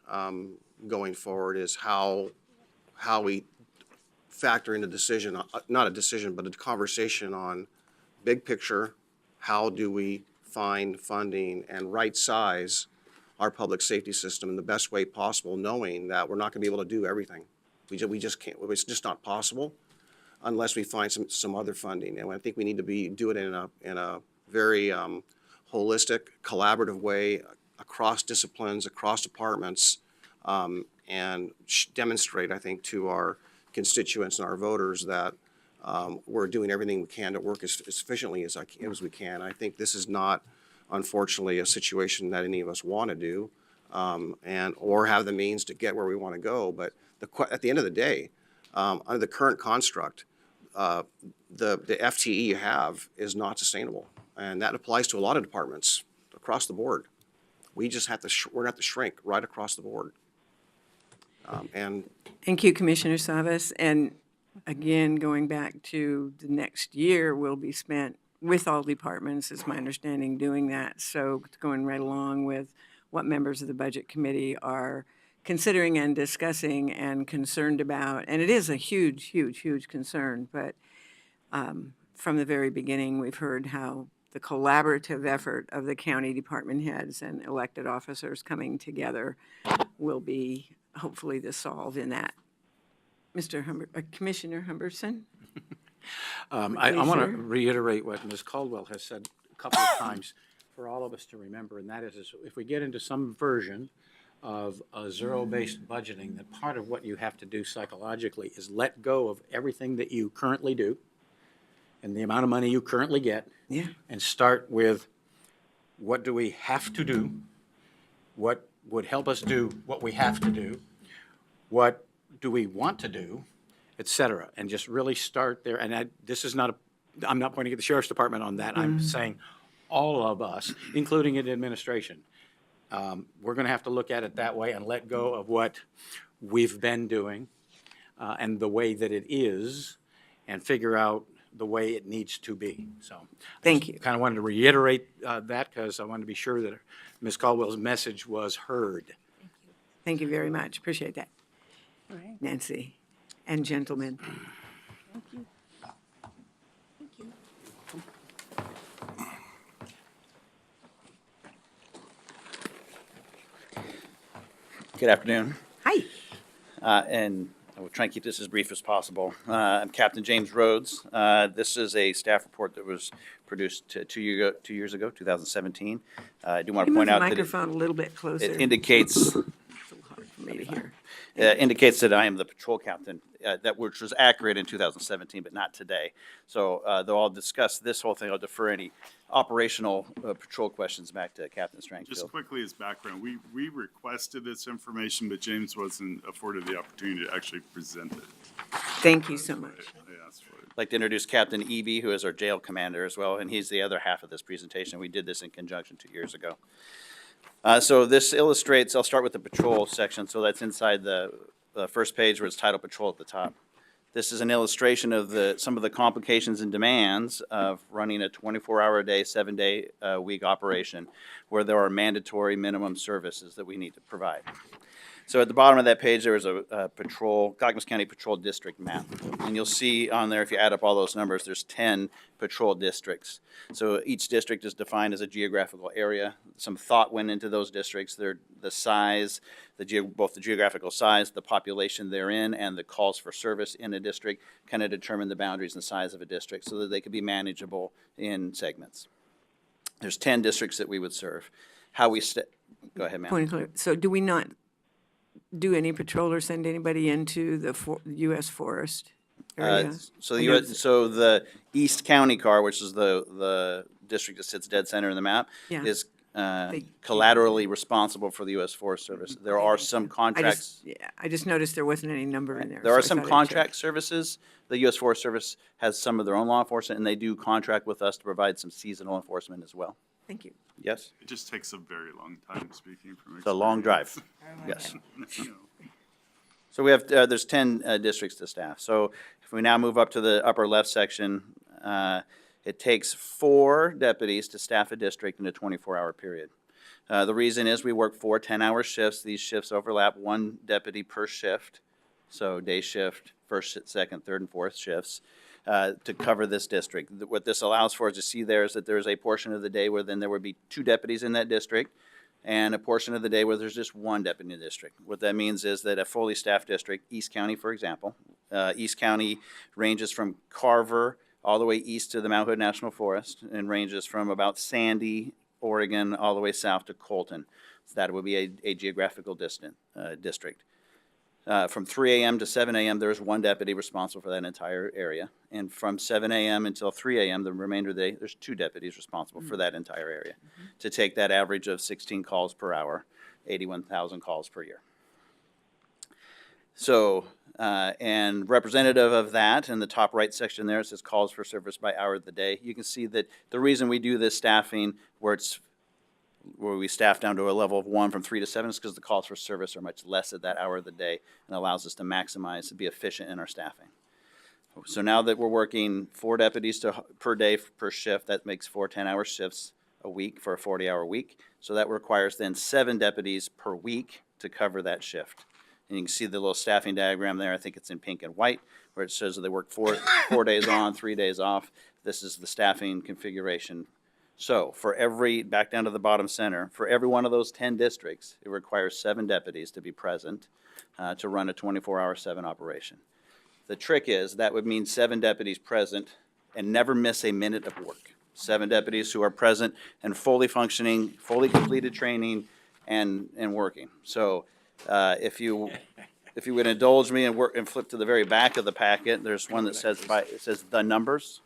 going forward, is how we factor in a decision, not a decision, but a conversation on big picture, how do we find funding and right size our public safety system in the best way possible, knowing that we're not gonna be able to do everything. We just can't, it's just not possible unless we find some other funding. And I think we need to do it in a very holistic, collaborative way across disciplines, across departments, and demonstrate, I think, to our constituents and our voters that we're doing everything we can to work as efficiently as we can. I think this is not, unfortunately, a situation that any of us want to do, or have the means to get where we want to go. But at the end of the day, under the current construct, the FTE you have is not sustainable, and that applies to a lot of departments across the board. We just have to we're going to have to shrink right across the board. And Thank you, Commissioner Savas. And again, going back to the next year will be spent with all departments, is my understanding, doing that. So going right along with what members of the Budget Committee are considering and discussing and concerned about. And it is a huge, huge, huge concern, but from the very beginning, we've heard how the collaborative effort of the county department heads and elected officers coming together will be hopefully the solve in that. Commissioner Humberson? I want to reiterate what Ms. Caldwell has said a couple of times for all of us to remember, and that is if we get into some version of a zero-based budgeting, that part of what you have to do psychologically is let go of everything that you currently do and the amount of money you currently get, and start with what do we have to do, what would help us do what we have to do, what do we want to do, et cetera, and just really start there. And this is not I'm not pointing at the Sheriff's Department on that. I'm saying all of us, including in administration, we're going to have to look at it that way and let go of what we've been doing and the way that it is, and figure out the way it needs to be. So Thank you. Kind of wanted to reiterate that because I wanted to be sure that Ms. Caldwell's message was heard. Thank you very much. Appreciate that. All right. Nancy and gentlemen. Thank you. Thank you. Good afternoon. Hi. And I will try and keep this as brief as possible. I'm Captain James Rhodes. This is a staff report that was produced 2 years ago, 2017. I do want to Can you move point the out that microphone a little bit closer? it indicates It's a little hard for me to hear. indicates that I am the patrol captain, which was accurate in 2017, but not today. So though I'll discuss this whole thing, I'll defer any operational patrol questions back to Captain Just Strangfield. quickly as background, we requested this information, but James wasn't afforded the opportunity to actually present it. Thank you so much. I asked for it. I'd like to introduce Captain Eby, who is our jail commander as well, and he's the other half of this presentation. We did this in conjunction 2 years ago. So this illustrates, I'll start with the patrol section, so that's inside the first page where it's titled Patrol at the top. This is an illustration of some of the complications and demands of running a 24-hour-a-day, 7-day week operation where there are mandatory minimum services that we need to provide. So at the bottom of that page, there is a Clackamas County Patrol District map. And you'll see on there, if you add up all those numbers, there's 10 patrol districts. So each district is defined as a geographical area. Some thought went into those districts. The size, both the geographical size, the population they're in, and the calls for service in a district kind of determine the boundaries and size of a district so that they could be manageable in segments. There's 10 districts that we would serve. Go ahead, ma'am. Point of clarity. So do we not do any patrol or send anybody into the U.S. forest area? So the East County car, which is the district that sits dead center in the map, Yeah. is collaterally responsible for the U.S. Forest Service. There are some contracts. I just noticed there wasn't any number in there. There so are I some thought I'd contract check. services. The U.S. Forest Service has some of their own law enforcement, and they do contract with us to provide some seasonal enforcement as well. Thank you. Yes? It just takes a very long time speaking from experience. It's a long drive. Yes. You know. So we have, there's 10 districts to staff. So if we now move up to the upper left section, it takes 4 deputies to staff a district in a 24-hour period. The reason is we work 4 10-hour shifts. These shifts overlap 1 deputy per shift. So day shift, first, second, third, and fourth shifts. to cover this district. What this allows for, as you see there, is that there's a portion of the day where then there would be 2 deputies in that district, and a portion of the day where there's just 1 deputy in the district. What that means is that a fully staffed district, East County, for example, East County ranges from Carver all the way east to the Mount Hood National Forest, and ranges from about Sandy, Oregon, all the way south to Colton. So that would be a geographical district. From 3 a.m. to 7 a.m., there's 1 deputy responsible for that entire area. And from 7 a.m. until 3 a.m., the remainder of the day, there's 2 deputies responsible for that entire area to take that average of 16 calls per hour, 81,000 calls per year. So, and representative of that, in the top right section there, it says calls for service by hour of the day. You can see that the reason we do this staffing where we staff down to a level of 1 from 3 to 7 is because the calls for service are much less at that hour of the day and allows us to maximize, to be efficient in our staffing. So now that we're working 4 deputies per day per shift, that makes 4 10-hour shifts a week for a 40-hour week. So that requires then 7 deputies per week to cover that shift. And you can see the little staffing diagram there. I think it's in pink and white, where it shows that they work 4 days on, 3 days off. This is the staffing configuration. So for back down to the bottom center, for every one of those 10 districts, it requires 7 deputies to be present to run a 24-hour 7 operation. The trick is that would mean 7 deputies present and never miss a minute of work. 7 deputies who are present and fully functioning, fully completed training, and working. So if you would indulge me and flip to the very back of the packet, there's one that says the numbers.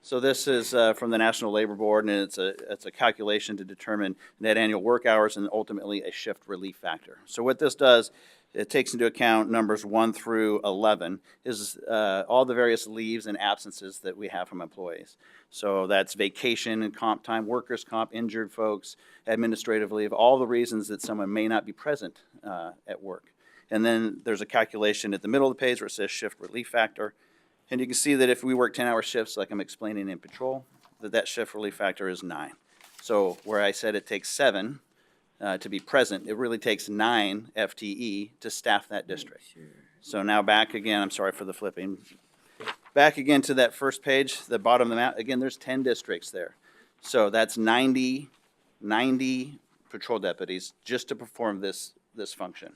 So this is from the National Labor Board, and it's a calculation to determine net annual work hours and ultimately a shift relief factor. So what this does, it takes into account numbers 1 through 11, is all the various leaves and absences that we have from employees. So that's vacation and comp time, workers' comp, injured folks, administrative leave, all the reasons that someone may not be present at work. And then there's a calculation at the middle of the page where it says shift relief factor. And you can see that if we work 10-hour shifts, like I'm explaining in patrol, that shift relief factor is 9. So where I said it takes 7 to be present, it really takes 9 FTE to staff that district. So now back again, I'm sorry for the flipping. Back again to that first page, the bottom of the map. Again, there's 10 districts there. So that's 90 patrol deputies just to perform this function.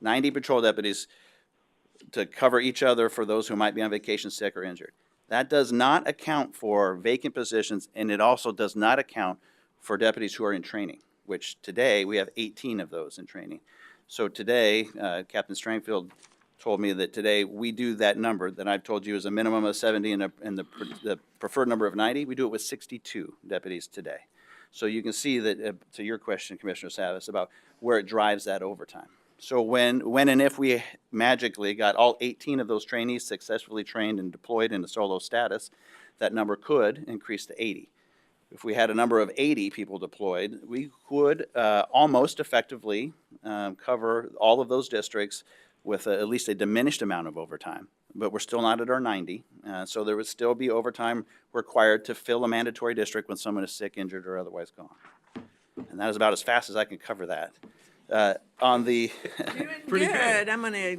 90 patrol deputies to cover each other for those who might be on vacation, sick, or injured. That does not account for vacant positions, and it also does not account for deputies who are in training, which today we have 18 of those in training. So today, Captain Strangfield told me that today we do that number that I've told you is a minimum of 70 and the preferred number of 90. We do it with 62 deputies today. So you can see that, to your question, Commissioner Savas, about where it drives that overtime. So when and if we magically got all 18 of those trainees successfully trained and deployed into solo status, that number could increase to 80. If we had a number of 80 people deployed, we could almost effectively cover all of those districts with at least a diminished amount of overtime. But we're still not at our 90, so there would still be overtime required to fill a mandatory district when someone is sick, injured, or otherwise gone. And that is about as fast as I can cover that. On the Pretty good. I'm gonna,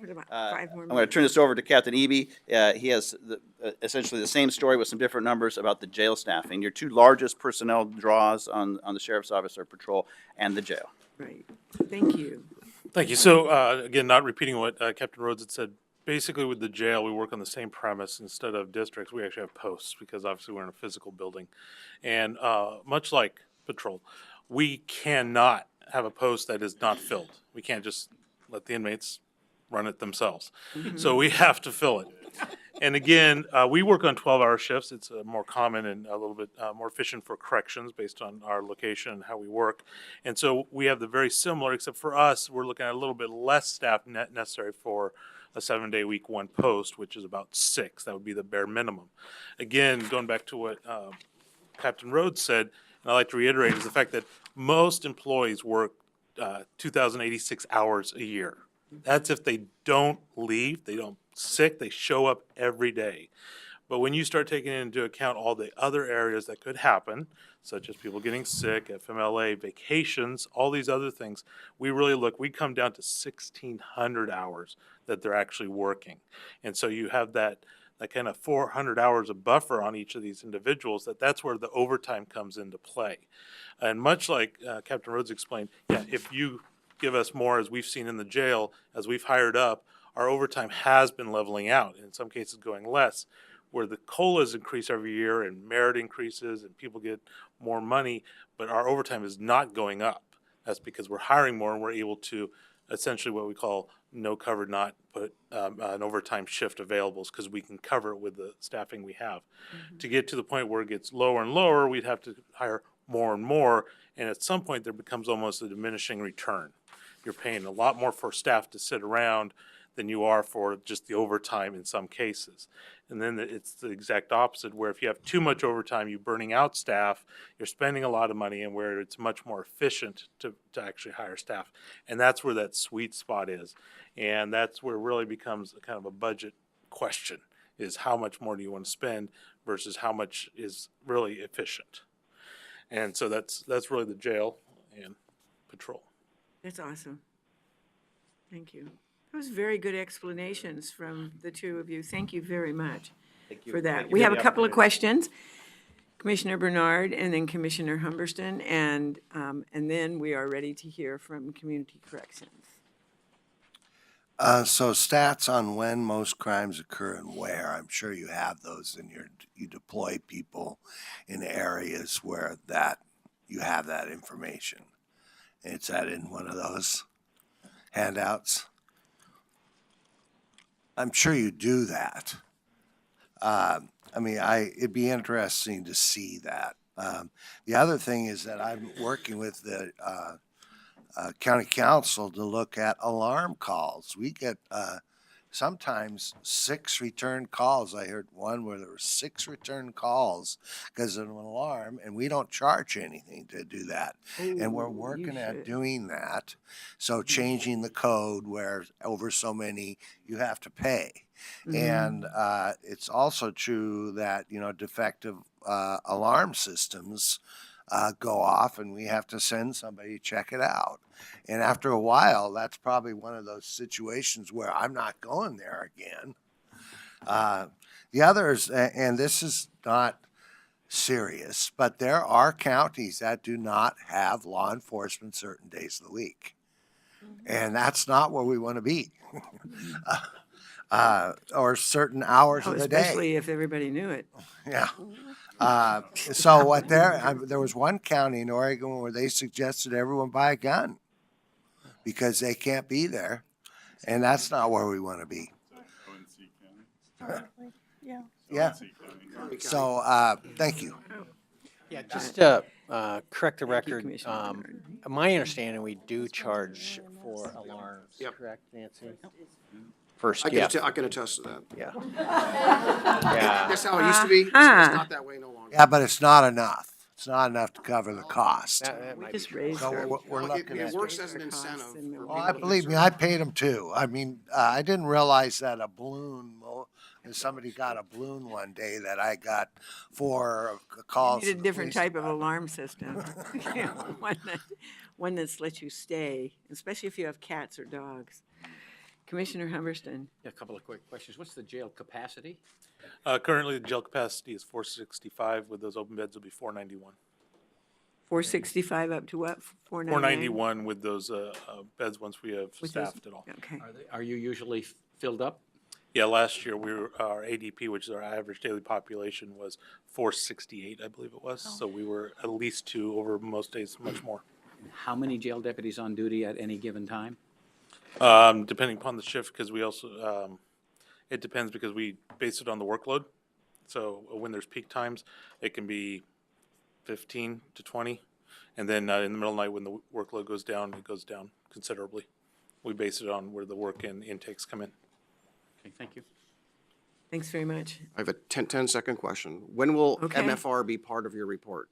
put about 5 more I'm going to minutes. turn this over to Captain Eby. He has essentially the same story with some different numbers about the jail staffing. Your 2 largest personnel draws on the Sheriff's Office are patrol and the jail. Right. Thank you. Thank you. So, again, not repeating what Captain Rhodes had said, basically with the jail, we work on the same premise. Instead of districts, we actually have posts because obviously we're in a physical building. And much like patrol, we cannot have a post that is not filled. We can't just let the inmates run it themselves. So we have to fill it. And again, we work on 12-hour shifts. It's more common and a little bit more efficient for corrections based on our location and how we work. And so we have the very similar, except for us, we're looking at a little bit less staff necessary for a 7-day week, 1 post, which is about 6. That would be the bare minimum. Again, going back to what Captain Rhodes said, and I'd like to reiterate, is the fact that most employees work 2,086 hours a year. That's if they don't leave, they don't sick, they show up every day. But when you start taking into account all the other areas that could happen, such as people getting sick, FMLA, vacations, all these other things, we come down to 1,600 hours that they're actually working. And so you have that that kind of 400 hours of buffer on each of these individuals, that's where the overtime comes into play. And much like Captain Rhodes explained, yeah, if you give us more, as we've seen in the jail, as we've hired up, our overtime has been leveling out, in some cases going less, where the COLAs increase every year and merit increases and people get more money, but our overtime is not going up. That's because we're hiring more and we're able to essentially what we call no cover, not put an overtime shift available, because we can cover it with the staffing we have. To get to the point where it gets lower and lower, we'd have to hire more and more, and at some point there becomes almost a diminishing return. You're paying a lot more for staff to sit around than you are for just the overtime in some cases. And then it's the exact opposite, where if you have too much overtime, you're burning out staff, you're spending a lot of money, and where it's much more efficient to actually hire staff. And that's where that sweet spot is. And that's where it really becomes kind of a budget question, is how much more do you want to spend versus how much is really efficient. And so that's really the jail and patrol. That's awesome. Thank you. Those very good explanations from the two of you. Thank you very much for that. We have a couple of questions. Commissioner Bernard and then Commissioner Humberston, and then we are ready to hear from Community Corrections. So stats on when most crimes occur and where, I'm sure you have those in you deploy people in areas where you have that information. Is that in one of those handouts? I'm sure you do that. It'd be interesting to see that. The other thing is that I'm working with the county council to look at alarm calls. We get sometimes 6 return calls. I heard one where there were 6 return calls because of an alarm, and we don't charge anything to do that. And we're working at doing that. So changing the code where over so many you have to pay. And it's also true that, defective alarm systems go off and we have to send somebody to check it out. And after a while, that's probably one of those situations where I'm not going there again. The others, and this is not serious, but there are counties that do not have law enforcement certain days of the week. And that's not where we want to be. Or certain hours of the day. Especially if everybody knew it. Yeah. So there was one county in Oregon where they suggested everyone buy a gun because they can't be there, and that's not where we want to be. Yeah. Yeah. So thank you. Yeah, just to correct the Thank you, record, Commissioner my understanding, we do charge for alarms, Yep. correct, Nancy? First, I yeah, can attest to that. yeah. Yeah. That's how it used to be. It's Uh-huh. not that way no longer. Yeah, but it's not enough. It's not enough to cover the cost. That might be Just true. raised So our. we're looking It at. works as an Our costs incentive. and for we'll- Well, believe me, I paid them too. I didn't realize that a balloon, somebody got a balloon one day that I got 4 calls. Need a to the different police type of alarm system. One that lets you stay, especially if you have cats or dogs. Commissioner Humberston. Yeah, a couple of quick questions. What's the jail capacity? Currently, the jail capacity is 465. With those open beds, will be 491. 465 up to what? 499? 491 with those beds once we have With those- staffed it all. Okay. Are you usually filled up? Yeah, last year our ADP, which is our average daily population, was 468, I believe it was. So we were at least 2 over most days, much more. How many jail deputies on duty at any given time? Depending upon the shift, because we also, it depends because we base it on the workload. So when there's peak times, it can be 15 to 20. And then in the middle of the night, when the workload goes down, it goes down considerably. We base it on where the work and intakes come in. Okay, thank you. Thanks very much. I have a 10-second question. When will Okay. MFR be part of your report,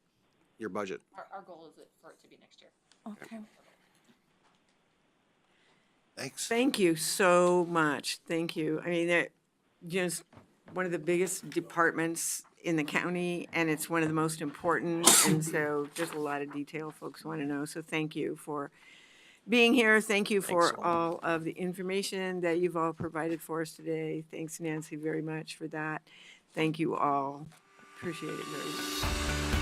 your budget? Our goal is for it to be next year. Okay. Thanks. Thank you so much. Thank you. I mean, they're just one of the biggest departments in the county, and it's one of the most important. And so just a lot of detail folks want to know. So thank you for being here. Thank you Thanks, for Solon. all of the information that you've all provided for us today. Thanks, Nancy, very much for that. Thank you all. Appreciate it very much.